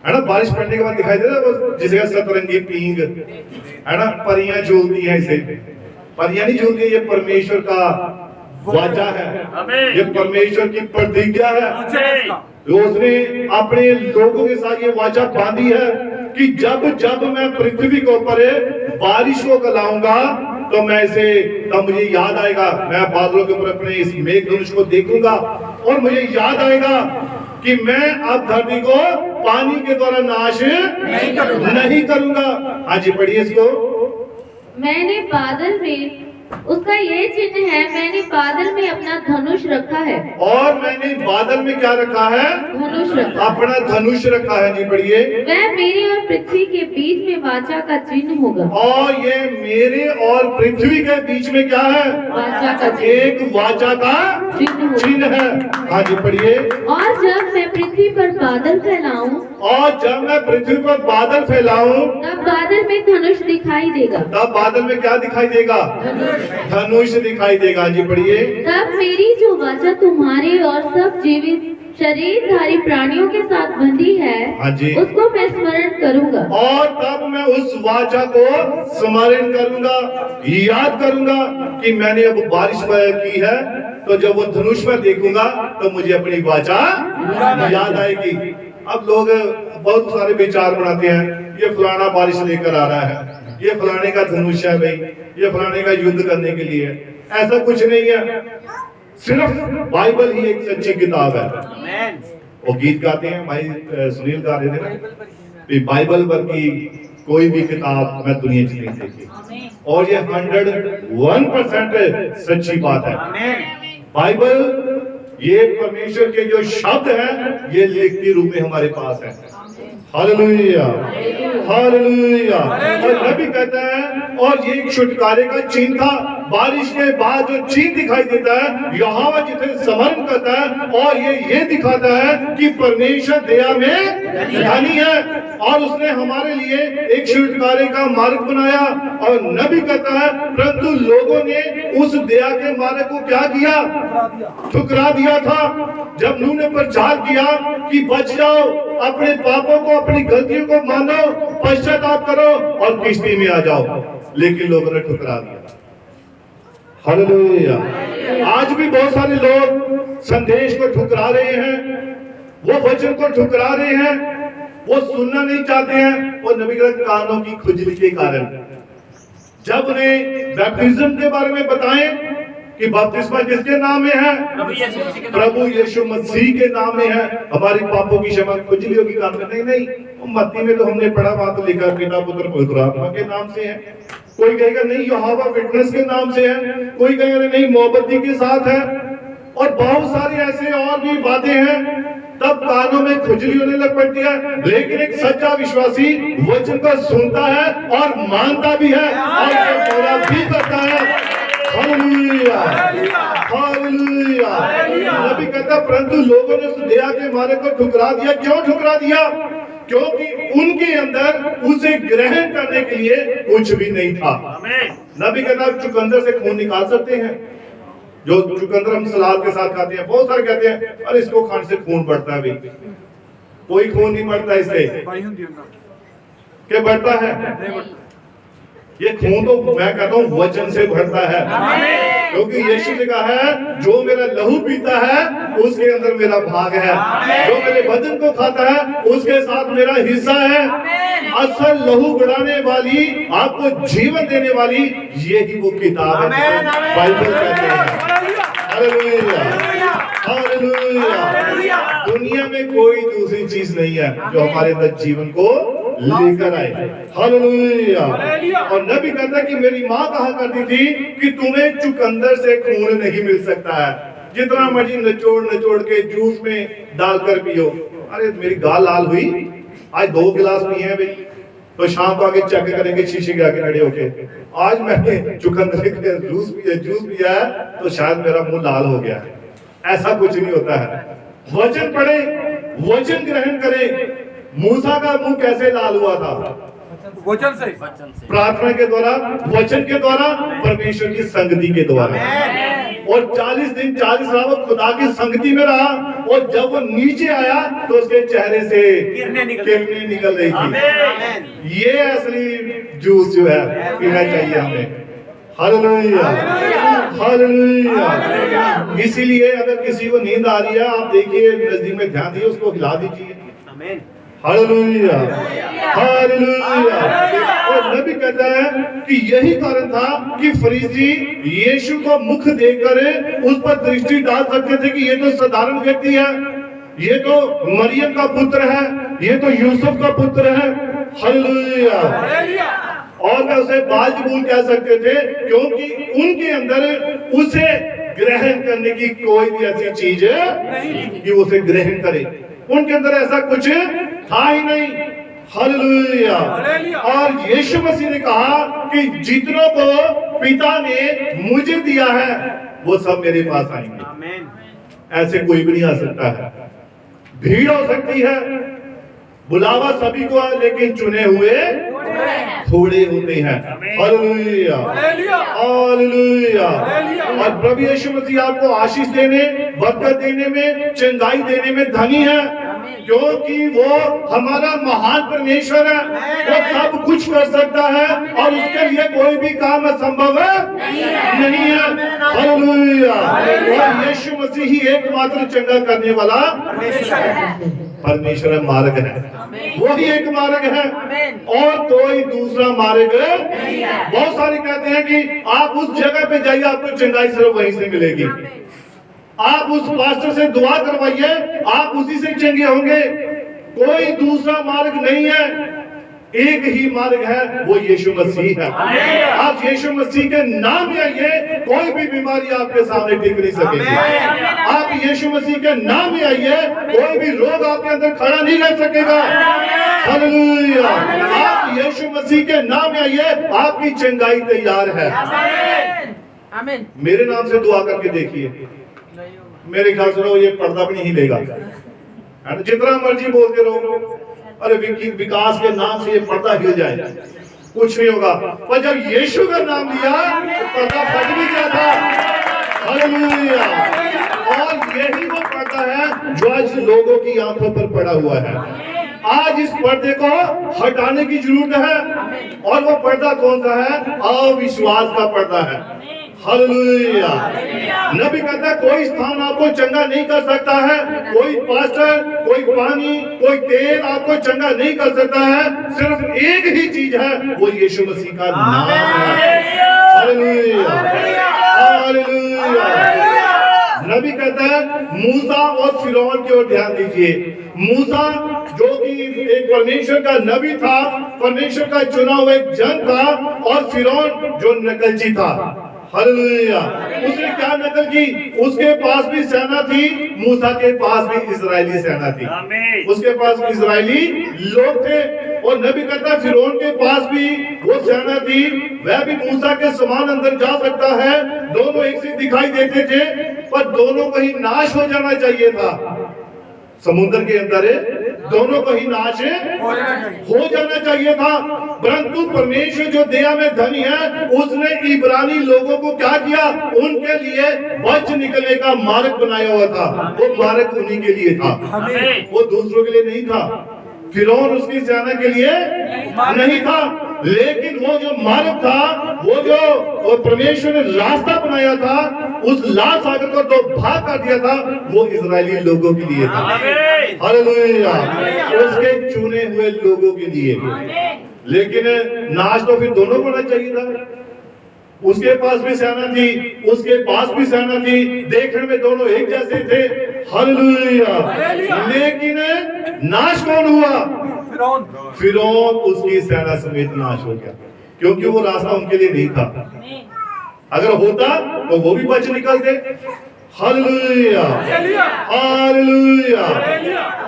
ना? बारिश पड़ने के बाद दिखाई देता है वो, जिसका सतरंगी पींग है ना, परियां झूलती हैं। इसे परियां नहीं झूलती, ये परमेश्वर का वाचा है, ये परमेश्वर की प्रतिज्ञा है। उसने अपने लोगों के साथ ये वाचा बांधी है कि जब जब मैं पृथ्वी के ऊपर बारिश को लाऊंगा, तो मैं इसे, तब मुझे याद आएगा, मैं बादलों के ऊपर अपने इस मेघधनुष को देखूंगा, और मुझे याद आएगा कि मैं अब धरती को पानी के द्वारा नाश नहीं करूंगा। आज पढ़िए इसको। मैंने बादल में उसका ये चिन्ह है, मैंने बादल में अपना धनुष रखा है। और मैंने बादल में क्या रखा है? धनुष रखा। अपना धनुष रखा है जी, पढ़िए। वह मेरे और पृथ्वी के बीच में वाचा का चिन्ह होगा। और ये मेरे और पृथ्वी के बीच में क्या है? वाचा का चिन्ह। एक वाचा का चिन्ह है। हाँ जी, पढ़िए। और जब मैं पृथ्वी पर बादल फैलाऊं, और जब मैं पृथ्वी पर बादल फैलाऊं, तब बादल में धनुष दिखाई देगा। तब बादल में क्या दिखाई देगा? धनुष दिखाई देगा जी, पढ़िए। तब मेरी जो वाचा तुम्हारे और सब जीवित शरीरधारी प्राणियों के साथ बंधी है, हाँ जी। उसको मैं स्मरण करूंगा। और तब मैं उस वाचा को स्मरण करूंगा, याद करूंगा कि मैंने अब बारिश की है, तो जब वो धनुष में देखूंगा तो मुझे अपनी वाचा याद आएगी। अब लोग बहुत सारे विचार बनाते हैं, ये फलाना बारिश लेकर आ रहा है, ये फलाने का धनुष है भाई, ये फलाने का युद्ध करने के लिए। ऐसा कुछ नहीं है, सिर्फ बाइबल ही एक सच्ची किताब है। वो गीत गाते हैं भाई, सुनील गा रहे थे ना, बाइबल पर की कोई भी किताब मैं दुनिया में नहीं देखी, और ये 101% सच्ची बात है। बाइबल ये परमेश्वर के जो शब्द हैं, ये लिखती रूप में हमारे पास है। Hallelujah, hallelujah. और नबी कहता है, और ये एक छुटकारे का चिन्ह था। बारिश के बाद जो चिन्ह दिखाई देता है, यहोवा जिसे स्मरण करता है, और ये दिखाता है कि परमेश्वर दया में धनी है, और उसने हमारे लिए एक छुटकारे का मार्ग बनाया। और नबी कहता है, परंतु लोगों ने उस दया के मार्ग को क्या किया? ठुकरा दिया था। जब नूह ने प्रचार किया कि बच जाओ, अपने पापों को, अपनी गलतियों को मानो, पश्चाताप करो और किश्ती में आ जाओ, लेकिन लोगों ने ठुकरा दिया। हालेलुया। आज भी बहुत सारे लोग संदेश को ठुकरा रहे हैं, वो वचन को ठुकरा रहे हैं, वो सुनना नहीं चाहते हैं, और नबी के कानों की खुजली के कारण। जब उन्हें बैप्टिज्म के बारे में बताएं कि बपतिस्मा किसके नाम में है? प्रभु यीशु मसीह के नाम में है, हमारी पापों की क्षमा, खुजलियों की काम नहीं। नहीं, मत्ती में तो हमने पढ़ा, वहां तो लिखा पिता पुत्र पवित्र आत्मा के नाम से है। कोई कहेगा नहीं यहोवा विटनेस के नाम से है, कोई कहेगा नहीं मोमबत्ती के साथ है, और बहुत सारी ऐसे और भी बातें हैं। तब कानों में खुजली होने लग पड़ती है। लेकिन एक सच्चा विश्वासी वचन को सुनता है और मानता भी है, और पूरा भी करता है। Hallelujah, hallelujah. नबी कहता, परंतु लोगों ने उस दया के मार्ग को ठुकरा दिया। क्यों ठुकरा दिया? क्योंकि उनके अंदर उसे ग्रहण करने के लिए कुछ भी नहीं था। नबी कहता, चुकंदर से खून निकाल सकते हैं? जो चुकंदर हम सलाद के साथ खाते हैं, बहुत सारे कहते हैं अरे इसको खाने से खून बढ़ता है। भाई कोई खून नहीं बढ़ता इससे, क्या बढ़ता है? ये खून तो मैं कहता हूँ वचन से बढ़ता है, क्योंकि यीशु ने कहा है, जो मेरा लहू पीता है उसके अंदर मेरा भाग है, जो मेरे बदन को खाता है उसके साथ मेरा हिस्सा है। असल लहू बढ़ाने वाली, आपको जीवन देने वाली, यही वो किताब है बाइबल कहते हैं। Hallelujah, hallelujah. दुनिया में कोई दूसरी चीज नहीं है जो हमारे अंदर जीवन को लेकर आए। हालेलुया। और नबी कहता है कि मेरी माँ कहा करती थी कि तुम्हें चुकंदर से खून नहीं मिल सकता है, जितना मर्जी निचोड़ के जूस में डालकर पियो। अरे मेरी गाल लाल हुई, आज 2 गिलास पिए हैं भाई, तो शाम को आगे चेक करेंगे शीशे के आगे खड़े होके, आज मैंने चुकंदर का जूस पिया है तो शायद मेरा मुंह लाल हो गया है। ऐसा कुछ नहीं होता है। वचन पढ़े, वचन ग्रहण करें। मूसा का मुंह कैसे लाल हुआ था? वचन से, प्रार्थना के द्वारा, वचन के द्वारा, परमेश्वर की संगति के द्वारा। और 40 दिन 40 रात वो खुदा की संगति में रहा, और जब वो नीचे आया तो उसके चेहरे से किरणें निकल रही थी। ये असली जूस जो है पीना चाहिए हमें। Hallelujah, hallelujah. इसीलिए अगर किसी को नींद आ रही है, आप देखिए नजदीक में ध्यान दिए, उसको हिला दीजिए। Hallelujah, hallelujah. और नबी कहता है कि यही कारण था कि फरीसी यीशु को मुख देखकर उस पर दृष्टि डाल सकते थे कि ये तो साधारण व्यक्ति है, ये तो मरियम का पुत्र है, ये तो यूसुफ का पुत्र है। हालेलुया। और मैं उसे बालजबूल कह सकते थे, क्योंकि उनके अंदर उसे ग्रहण करने की कोई भी ऐसी चीज कि उसे ग्रहण करे, उनके अंदर ऐसा कुछ था ही नहीं। हालेलुया। और यीशु मसीह ने कहा कि जितनों को पिता ने मुझे दिया है वो सब मेरे पास आएंगे। आमीन। ऐसे कोई भी नहीं आ सकता है। भीड़ हो सकती है, बुलावा सभी को है, लेकिन चुने हुए थोड़े होते हैं। Hallelujah, hallelujah. और प्रभु यीशु मसीह आपको आशीष देने, बरकत देने में, चंगाई देने में धनी है, क्योंकि वो हमारा महान परमेश्वर है। वो सब कुछ कर सकता है और उसके लिए कोई भी काम असंभव नहीं है। हालेलुया। और यीशु मसीह ही एकमात्र चंगा करने वाला परमेश्वर मार्ग है, वही एक मार्ग है और कोई दूसरा मार्ग नहीं है। बहुत सारे कहते हैं कि आप उस जगह पे जाइए, आपको चंगाई सिर्फ वहीं से मिलेगी। आप उस पास्टर से दुआ करवाइए, आप उसी से चंगे होंगे। कोई दूसरा मार्ग नहीं है, एक ही मार्ग है, वो यीशु मसीह है। आप यीशु मसीह के नाम में आइए, कोई भी बीमारी आपके सामने टिक नहीं सकेगी। आप यीशु मसीह के नाम में आइए, कोई भी रोग आपके अंदर खड़ा नहीं रह सकेगा। हालेलुया। आप यीशु मसीह के नाम में आइए, आपकी चंगाई तैयार है। आमीन। मेरे नाम से दुआ करके देखिए, मेरे ख्याल से ये पर्दा भी नहीं लेगा, जितना मर्जी बोलते रहो। अरे विकास के नाम से ये पर्दा हिल जाए, कुछ नहीं होगा। पर जब यीशु का नाम लिया तो पर्दा फट भी गया था। हालेलुया। और यही वो पर्दा है जो आज लोगों की आंखों पर पड़ा हुआ है। आज इस पर्दे को हटाने की जरूरत है। और वो पर्दा कौन सा है? अविश्वास का पर्दा है। हालेलुया। नबी कहता है कोई स्थान आपको चंगा नहीं कर सकता है, कोई पास्टर, कोई पानी, कोई तेल आपको चंगा नहीं कर सकता है। सिर्फ एक ही चीज है, वो यीशु मसीह का नाम है। Hallelujah, hallelujah. नबी कहता है मूसा और फिरौन की ओर ध्यान दीजिए। मूसा जो कि एक परमेश्वर का नबी था, परमेश्वर का चुना हुआ एक जन था, और फिरौन जो नकलची था। हालेलुया। उसने क्या नकल की? उसके पास भी सेना थी, मूसा के पास भी इजरायली सेना थी। उसके पास इजरायली लोग थे। और नबी कहता है फिरौन के पास भी वो सेना थी, वह भी मूसा के समान अंदर जा सकता है। दोनों एक से दिखाई देते थे, पर दोनों को ही नाश हो जाना चाहिए था। समुद्र के अंदर दोनों को ही नाश हो जाना चाहिए था। परंतु परमेश्वर जो दया में धनी है, उसने इब्रानी लोगों को क्या किया? उनके लिए बच निकलने का मार्ग बनाया हुआ था। वो मार्ग उन्हीं के लिए था, वो दूसरों के लिए नहीं था। फिरौन उसकी सेना के लिए नहीं था, लेकिन वो जो मार्ग था, वो जो परमेश्वर ने रास्ता बनाया था, उस लाल सागर को दो भाग कर दिया था, वो इजरायली लोगों के लिए था। हालेलुया। उसके चुने हुए लोगों के लिए। लेकिन नाश तो फिर दोनों को होना चाहिए था। उसके पास भी सेना थी, उसके पास भी सेना थी, देखने में दोनों एक जैसे थे। हालेलुया। लेकिन नाश कौन हुआ? फिरौन उसकी सेना समेत नाश हो गया, क्योंकि वो रास्ता उनके लिए नहीं था। अगर होता तो वो भी बच निकलते। Hallelujah, hallelujah.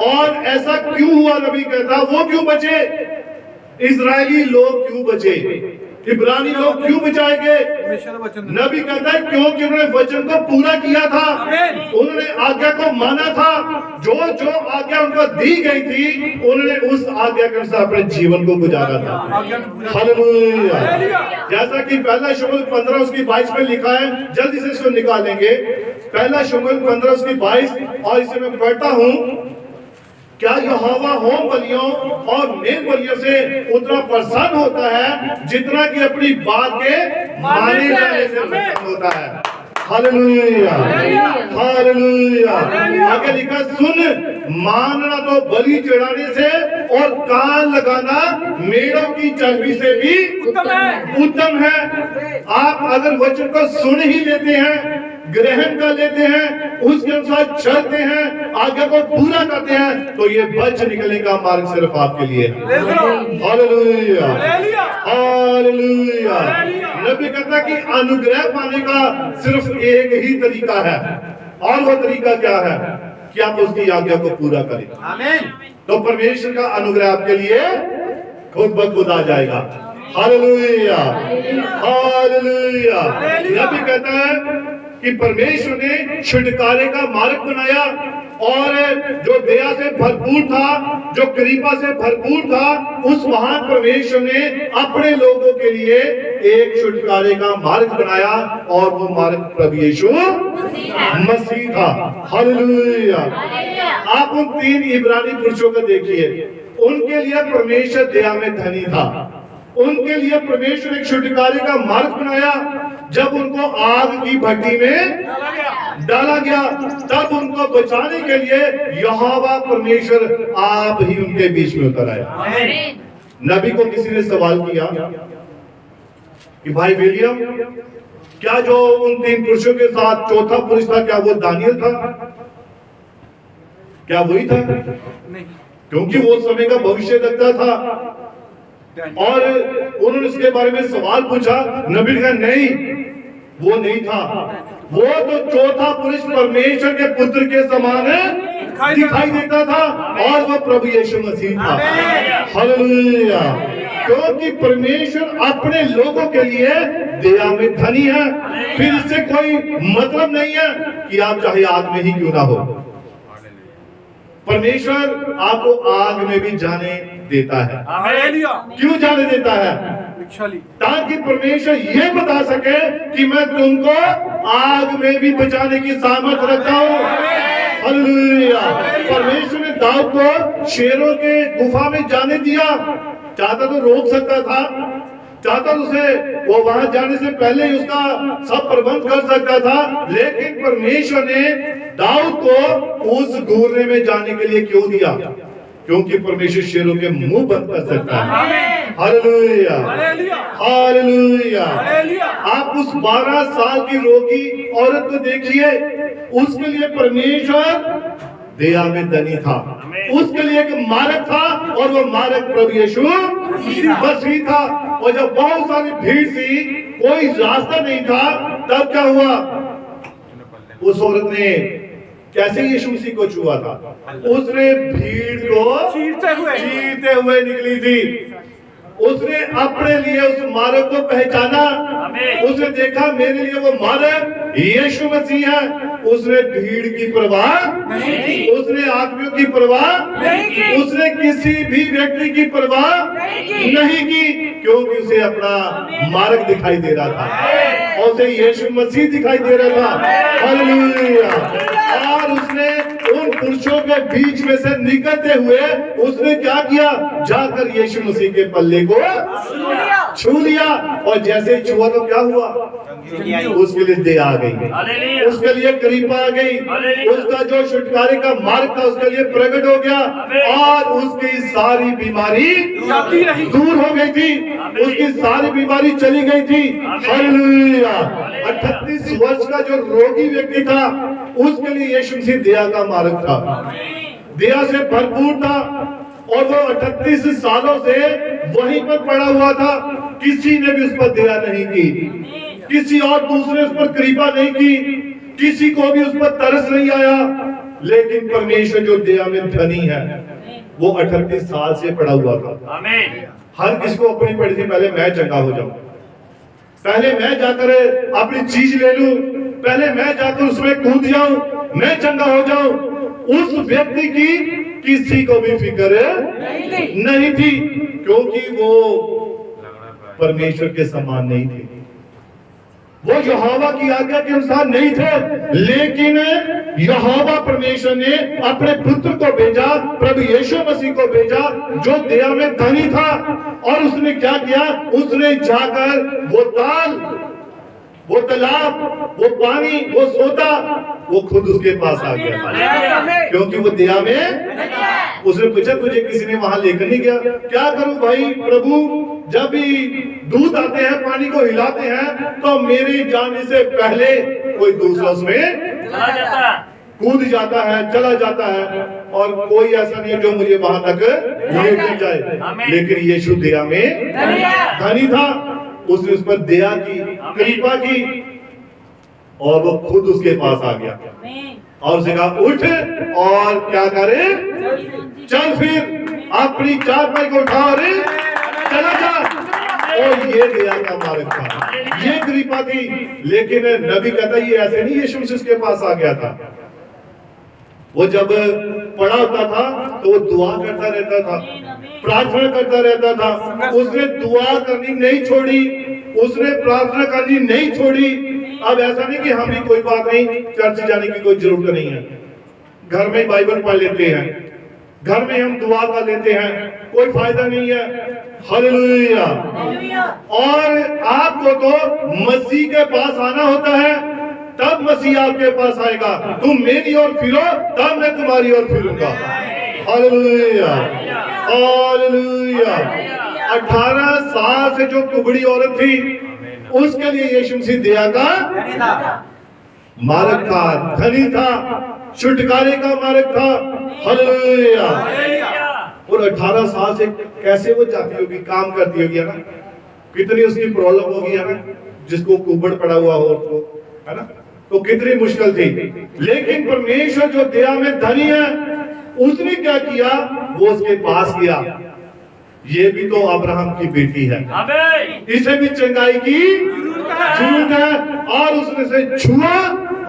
और ऐसा क्यों हुआ? नबी कहता वो क्यों बचे? इजरायली लोग क्यों बचे? इब्रानी लोग क्यों बचाएंगे? नबी कहता है क्योंकि उन्होंने वचन को पूरा किया था, उन्होंने आज्ञा को माना था। जो जो आज्ञा उनको दी गई थी, उन्होंने उस आज्ञा के अनुसार अपने जीवन को गुजारा था। हालेलुया। जैसा कि पहला शमूएल 15 उसकी 22 में लिखा है, जल्दी से इसको निकालेंगे। पहला शमूएल 15 उसकी 22, और इसे मैं पढ़ता हूँ। क्या यहोवा होम बलियों और मेल बलियों से उतना प्रसन्न होता है जितना कि अपनी बात के माने जाने से प्रसन्न होता है? Hallelujah, hallelujah. आगे लिखा, सुन, मानना तो बलि चढ़ाने से और कान लगाना मेढ़ों की चर्बी से भी उत्तम है। आप अगर वचन को सुन ही लेते हैं ग्रहण कर लेते हैं, उसके अनुसार चलते हैं, आगे को पूरा करते हैं, तो ये बच निकलने का मार्ग सिर्फ आपके लिए है। Hallelujah, hallelujah. नबी कहता है कि अनुग्रह पाने का सिर्फ एक ही तरीका है, और वो तरीका क्या है कि आप उसकी आज्ञा को पूरा करें। आमीन। तो परमेश्वर का अनुग्रह आपके लिए खुद ब खुद आ जाएगा। Hallelujah, hallelujah. नबी कहता है कि परमेश्वर ने छुटकारे का मार्ग बनाया, और जो दया से भरपूर था, जो कृपा से भरपूर था, उस महान परमेश्वर ने अपने लोगों के लिए एक छुटकारे का मार्ग बनाया, और वो मार्ग प्रभु यीशु मसीह था। हालेलुया। आप उन 3 इब्रानी पुरुषों को देखिए, उनके लिए परमेश्वर दया में धनी था। उनके लिए परमेश्वर एक छुटकारे का मार्ग बनाया। जब उनको आग की भट्टी में डाला गया, तब उनको बचाने के लिए यहोवा परमेश्वर आप ही उनके बीच में उतर आए। नबी को किसी ने सवाल किया कि भाई विलियम, क्या जो उन 3 पुरुषों के साथ चौथा पुरुष था, क्या वो दानियल था? क्या वही था? नहीं। क्योंकि वो समय का भविष्य देखता था, और उन्होंने इसके बारे में सवाल पूछा। नबी ने कहा नहीं, वो नहीं था, वो तो चौथा पुरुष परमेश्वर के पुत्र के समान दिखाई देता था, और वो प्रभु यीशु मसीह था। हालेलुया। क्योंकि परमेश्वर अपने लोगों के लिए दया में धनी है। फिर इससे कोई मतलब नहीं है कि आप चाहे आग में ही क्यों ना हो, परमेश्वर आपको आग में भी जाने देता है। क्यों जाने देता है? ताकि परमेश्वर ये बता सके कि मैं तुमको आग में भी बचाने की सामर्थ रखता हूँ। हालेलुया। परमेश्वर ने दाऊद को शेरों के गुफा में जाने दिया। चाहता तो रोक सकता था, चाहता तो उसे वो वहां जाने से पहले ही उसका सब प्रबंध कर सकता था, लेकिन परमेश्वर ने दाऊद को उस घूरने में जाने के लिए क्यों दिया? क्योंकि परमेश्वर शेरों के मुंह बंद कर सकता है। Hallelujah, hallelujah. आप उस 12 साल की रोगी औरत को देखिए, उसके लिए परमेश्वर दया में धनी था। उसके लिए एक मार्ग था, और वो मार्ग प्रभु यीशु मसीह था। और जब बहुत सारी भीड़ थी, कोई रास्ता नहीं था, तब क्या हुआ? उस औरत ने कैसे यीशु मसीह को छुआ था? उसने भीड़ को चीरते हुए निकली थी। उसने अपने लिए उस मार्ग को पहचाना। उसने देखा मेरे लिए वो मार्ग यीशु मसीह है। उसने भीड़ की परवाह नहीं की, उसने आदमियों की परवाह नहीं की, उसने किसी भी व्यक्ति की परवाह नहीं की, क्योंकि उसे अपना मार्ग दिखाई दे रहा था, और उसे यीशु मसीह दिखाई दे रहा था। हालेलुया। और उसने उन पुरुषों के बीच में से निकलते हुए उसने क्या किया? जाकर यीशु मसीह के पल्ले को छू लिया, और जैसे ही छुआ तो क्या हुआ? उसके लिए दया आ गई, उसके लिए कृपा आ गई, उसका जो छुटकारे का मार्ग था उसके लिए प्रकट हो गया, और उसकी सारी बीमारी दूर हो गई थी, उसकी सारी बीमारी चली गई थी। हालेलुया। 38 वर्ष का जो रोगी व्यक्ति था, उसके लिए यीशु मसीह दया का मार्ग था, दया से भरपूर था, और वो 38 सालों से वहीं पर पड़ा हुआ था। किसी ने भी उस पर दया नहीं की, किसी और दूसरे उस पर कृपा नहीं की, किसी को भी उस पर तरस नहीं आया। लेकिन परमेश्वर जो दया में धनी है, वो 38 साल से पड़ा हुआ था। हर किसी को अपनी पड़ी थी, पहले मैं चंगा हो जाऊं, पहले मैं जाकर अपनी चीज ले लूं, पहले मैं जाकर उसमें कूद जाऊं, मैं चंगा हो जाऊं। उस व्यक्ति की किसी को भी फिक्र नहीं थी, क्योंकि वो परमेश्वर के समान नहीं थे, वो यहोवा की आज्ञा के अनुसार नहीं थे। लेकिन यहोवा परमेश्वर ने अपने पुत्र को भेजा, प्रभु यीशु मसीह को भेजा, जो दया में धनी था, और उसने क्या किया? उसने जाकर वो ताल, वो तालाब, वो पानी, वो सोता, वो खुद उसके पास आ गया, क्योंकि वो दया में। उसने पूछा तुझे किसी ने वहां लेकर नहीं गया? क्या करूं भाई प्रभु, जब भी दूत आते हैं पानी को हिलाते हैं तो मेरी जाने से पहले कोई दूसरा उसमें चला जाता कूद जाता है, चला जाता है, और कोई ऐसा नहीं है जो मुझे वहां तक ले जाए। लेकिन यीशु दया में धनी था, उसने उस पर दया की, कृपा की, और वो खुद उसके पास आ गया और उसने कहा उठ और क्या करे, चल फिर अपनी चारपाई को उठा और चला जा। और ये दया का मार्ग था, ये कृपा थी। लेकिन नबी कहता ये ऐसे नहीं यीशु मसीह के पास आ गया था। वो जब पड़ा होता था तो वो दुआ करता रहता था, प्रार्थना करता रहता था। उसने दुआ करनी नहीं छोड़ी, उसने प्रार्थना करनी नहीं छोड़ी। अब ऐसा नहीं कि हम भी कोई बात नहीं, चर्च जाने की कोई जरूरत नहीं है, घर में बाइबल पढ़ लेते हैं, घर में हम दुआ कर लेते हैं, कोई फायदा नहीं है। हालेलुया। और आपको तो मसीह के पास आना होता है, तब मसीह आपके पास आएगा। तुम मेरी ओर फिरो तब मैं तुम्हारी ओर फिरूंगा। Hallelujah, hallelujah. 18 साल से जो कुबड़ी औरत थी, उसके लिए यीशु मसीह दया का मार्ग था, धनी था, छुटकारे का मार्ग था। हालेलुया। और 18 साल से कैसे वो जाती होगी, काम करती होगी, है ना, कितनी उसकी प्रॉब्लम होगी, है ना, जिसको कुबड़ पड़ा हुआ हो उसको, है ना, तो कितनी मुश्किल थी। लेकिन परमेश्वर जो दया में धनी है, उसने क्या किया, वो उसके पास गया। ये भी तो अब्राहम की बेटी है, इसे भी चंगाई की जरूरत है। और उसने से छुआ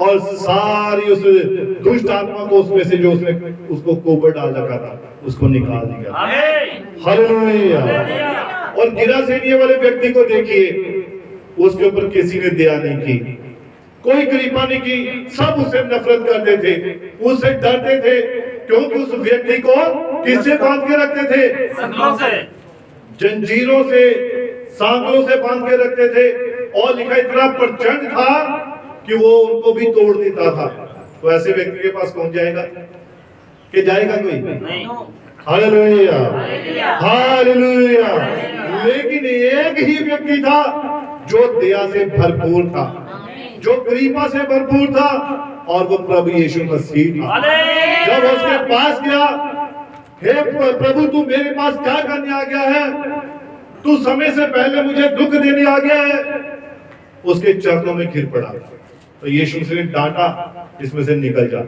और सारी उस दुष्ट आत्मा को उसमें से, जो उसने उसको कोबर डाल रखा था, उसको निकाल दिया। हालेलुया। और गिरासेनिया वाले व्यक्ति को देखिए, उसके ऊपर किसी ने दया नहीं की, कोई कृपा नहीं की, सब उससे नफरत करते थे, उससे डरते थे, क्योंकि उस व्यक्ति को किससे बांध के रखते थे, जंजीरों से, सांकलों से बांध के रखते थे। और लिखा इतना प्रचंड था कि वो उनको भी तोड़ देता था। तो ऐसे व्यक्ति के पास कौन जाएगा, कि जाएगा कोई? Hallelujah, hallelujah. लेकिन एक ही व्यक्ति था जो दया से भरपूर था, जो कृपा से भरपूर था, और वो प्रभु यीशु मसीह था। जब उसके पास गया, हे प्रभु तू मेरे पास क्या करने आ गया है, तू समय से पहले मुझे दुख देने आ गया है, उसके चरणों में गिर पड़ा। तो यीशु मसीह ने डांटा, इसमें से निकल जा।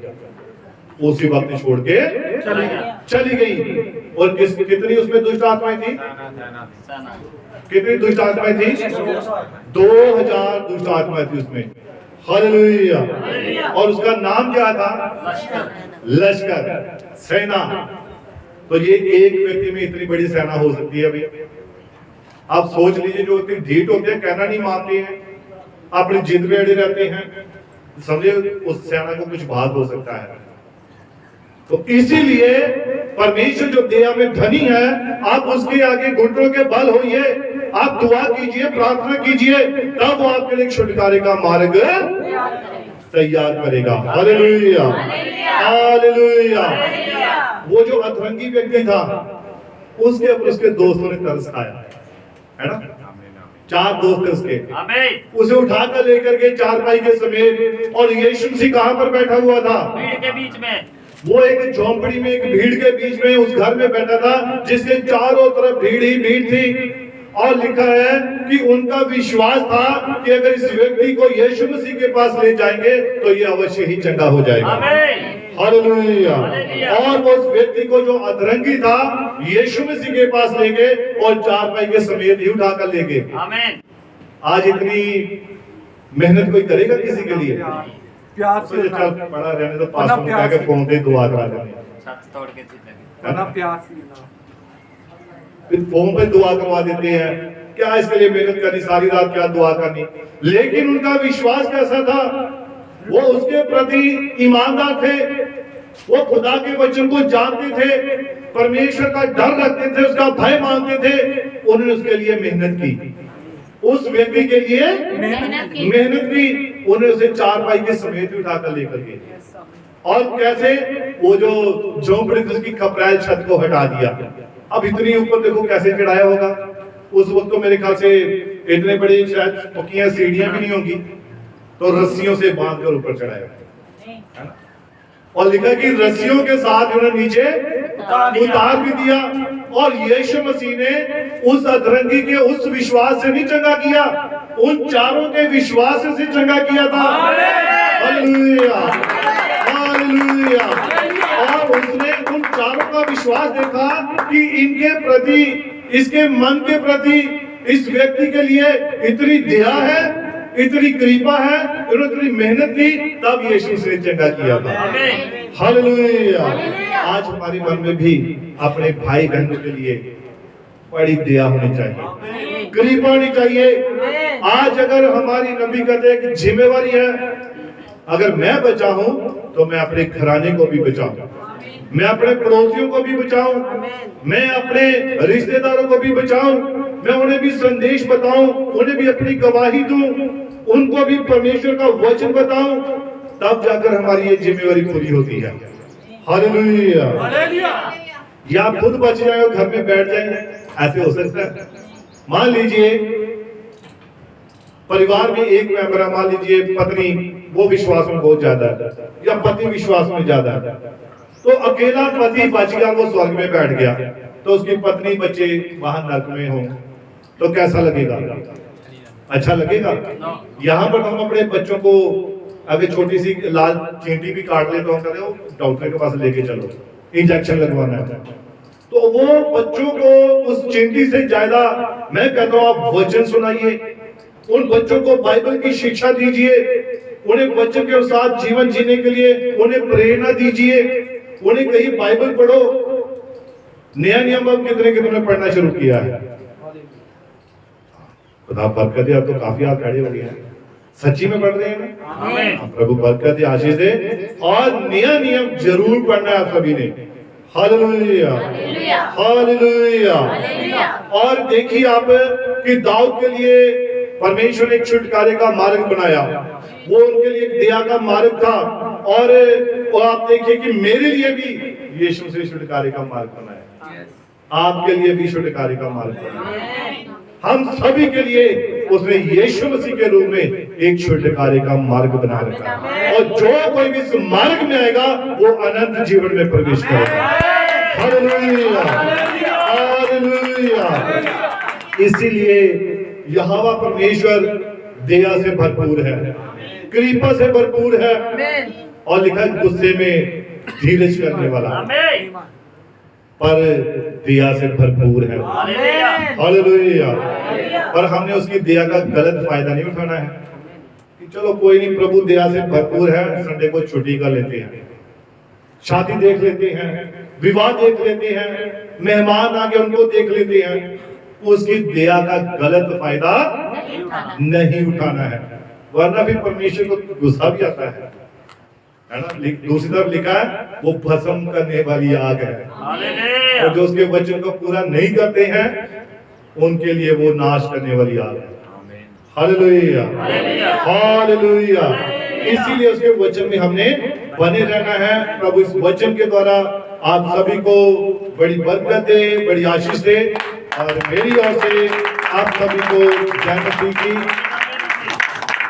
उसी वक्त छोड़ के चली गई। और कितनी उसमें दुष्ट आत्माएं थी, कितनी दुष्ट आत्माएं थी? 2000 दुष्ट आत्माएं थी उसमें। हालेलुया। और उसका नाम क्या था? लश्कर, सेना। तो ये एक व्यक्ति में इतनी बड़ी सेना हो सकती है। अभी आप सोच लीजिए, जो इतनी ढीठ होते हैं, कहना नहीं मानते हैं, अपनी जिद पे अड़े रहते हैं, समझे उस सेना को कुछ भाग हो सकता है। तो इसीलिए परमेश्वर जो दया में धनी है, आप उसके आगे घुटनों के बल होइए, आप दुआ कीजिए, प्रार्थना कीजिए, तब वो आपके लिए छुटकारे का मार्ग तैयार करेगा। Hallelujah, hallelujah. वो जो अधरंगी व्यक्ति था, उसके ऊपर उसके दोस्तों ने तरस खाया, है ना, 4 दोस्त थे उसके, उसे उठाकर लेकर के चारपाई के समेत। और यीशु मसीह कहां पर बैठा हुआ था? भीड़ के बीच में। वो एक झोंपड़ी में, एक भीड़ के बीच में, उस घर में बैठा था जिसके चारों तरफ भीड़ ही भीड़ थी। और लिखा है कि उनका विश्वास था कि अगर इस व्यक्ति को यीशु मसीह के पास ले जाएंगे तो ये अवश्य ही चंगा हो जाएगा। हालेलुया। और वो उस व्यक्ति को जो अधरंगी था, यीशु मसीह के पास ले गए और चारपाई के समेत ही उठाकर ले गए। आज इतनी मेहनत कोई करेगा किसी के लिए? प्यार से चल पड़ा रहने तो पास में जाके फोन पे दुआ करा देंगे, छत तोड़ के ना प्यार से ना, फिर फोन पे दुआ करवा देते हैं। क्या इसके लिए मेहनत करनी, सारी रात क्या दुआ करनी? लेकिन उनका विश्वास कैसा था? वो उसके प्रति ईमानदार थे, वो खुदा के वचन को जानते थे, परमेश्वर का डर रखते थे, उसका भय मानते थे। उन्होंने उसके लिए मेहनत की, उस व्यक्ति के लिए मेहनत की। उन्हें उसे चारपाई के समेत उठाकर लेकर गए। और कैसे? वो जो झोंपड़ी थी उसकी खपराइल छत को हटा दिया। अब इतनी ऊपर देखो कैसे चढ़ाया होगा, उस वक्त तो मेरे ख्याल से इतने बड़ी शायद पक्कियां सीढ़ियां भी नहीं होंगी, तो रस्सियों से बांध कर ऊपर चढ़ाया, है ना? और लिखा कि रस्सियों के साथ उन्होंने नीचे उतार भी दिया। और यीशु मसीह ने उस अधरंगी के उस विश्वास से नहीं चंगा किया, उन चारों के विश्वास से चंगा किया था। Hallelujah, hallelujah. और उसने उन चारों का विश्वास देखा कि इनके प्रति, इसके मन के प्रति, इस व्यक्ति के लिए इतनी दया है, इतनी कृपा है, इन्होंने इतनी मेहनत की, तब यीशु से चंगा किया था। हालेलुया। आज हमारे मन में भी अपने भाई बहनों के लिए बड़ी दया होनी चाहिए, कृपा होनी चाहिए। आज अगर हमारी नबी कहते हैं कि जिम्मेवारी है, अगर मैं बचा हूं तो मैं अपने घराने को भी बचाऊं, मैं अपने पड़ोसियों को भी बचाऊं, मैं अपने रिश्तेदारों को भी बचाऊं, मैं उन्हें भी संदेश बताऊं, उन्हें भी अपनी गवाही दूं, उनको भी परमेश्वर का वचन बताऊं, तब जाकर हमारी ये जिम्मेवारी पूरी होती है। हालेलुया। या आप खुद बच जाए और घर में बैठ जाए, ऐसे हो सकता है? मान लीजिए परिवार में एक मेंबर है, मान लीजिए पत्नी वो विश्वास में बहुत ज्यादा है या पति विश्वास में ज्यादा है, तो अकेला पति बच गया, वो स्वर्ग में बैठ गया, तो उसकी पत्नी बच्चे वहां नरक में हो, तो कैसा लगेगा? अच्छा लगेगा? यहाँ पर हम अपने बच्चों को अगर छोटी सी लाल चींटी भी काट ले तो हम कहते हो डॉक्टर के पास लेके चलो, इंजेक्शन लगवाना है। तो वो बच्चों को उस चींटी से ज्यादा मैं कहता हूँ आप वचन सुनाइए, उन बच्चों को बाइबल की शिक्षा दीजिए, उन्हें वचन के अनुसार जीवन जीने के लिए उन्हें प्रेरणा दीजिए, उन्हें कहीं बाइबल पढ़ो। नया नियम अब कितने पढ़ना शुरू किया है, खुदा बरकत दे। अब तो काफी आप खड़े हो गए हैं, सच्ची में पढ़ रहे हैं ना? प्रभु बरकत दे, आशीष दे। और नया नियम जरूर पढ़ना है आप सभी ने। Hallelujah, hallelujah. और देखिए आप कि दाऊद के लिए परमेश्वर ने एक छुटकारे का मार्ग बनाया, वो उनके लिए एक दया का मार्ग था। और आप देखिए कि मेरे लिए भी यीशु से छुटकारे का मार्ग बनाया, आपके लिए भी छुटकारे का मार्ग बनाया, हम सभी के लिए उसने यीशु मसीह के रूप में एक छुटकारे का मार्ग बना रखा है। और जो कोई भी इस मार्ग में आएगा वो अनंत जीवन में प्रवेश करेगा। Hallelujah, hallelujah. इसीलिए यहोवा परमेश्वर दया से भरपूर है, कृपा से भरपूर है, और लिखा गुस्से में धीरज करने वाला, पर दया से भरपूर है। हालेलुया। और हमने उसकी दया का गलत फायदा नहीं उठाना है कि चलो कोई नहीं, प्रभु दया से भरपूर है, संडे को छुट्टी कर लेते हैं, शादी देख लेते हैं, विवाह देख लेते हैं, मेहमान आ गए उनको देख लेते हैं। उसकी दया का गलत फायदा नहीं उठाना है, वरना फिर परमेश्वर को गुस्सा भी आता है ना? दूसरी तरफ लिखा है वो भस्म करने वाली आग है, और जो उसके वचन को पूरा नहीं करते हैं उनके लिए वो नाश करने वाली आग है। Hallelujah, hallelujah. इसीलिए उसके वचन में हमने बने रहना है। प्रभु इस वचन के द्वारा आप सभी को बड़ी बरकत दे, बड़ी आशीष दे, और मेरी ओर से आप सभी को जय मसीह की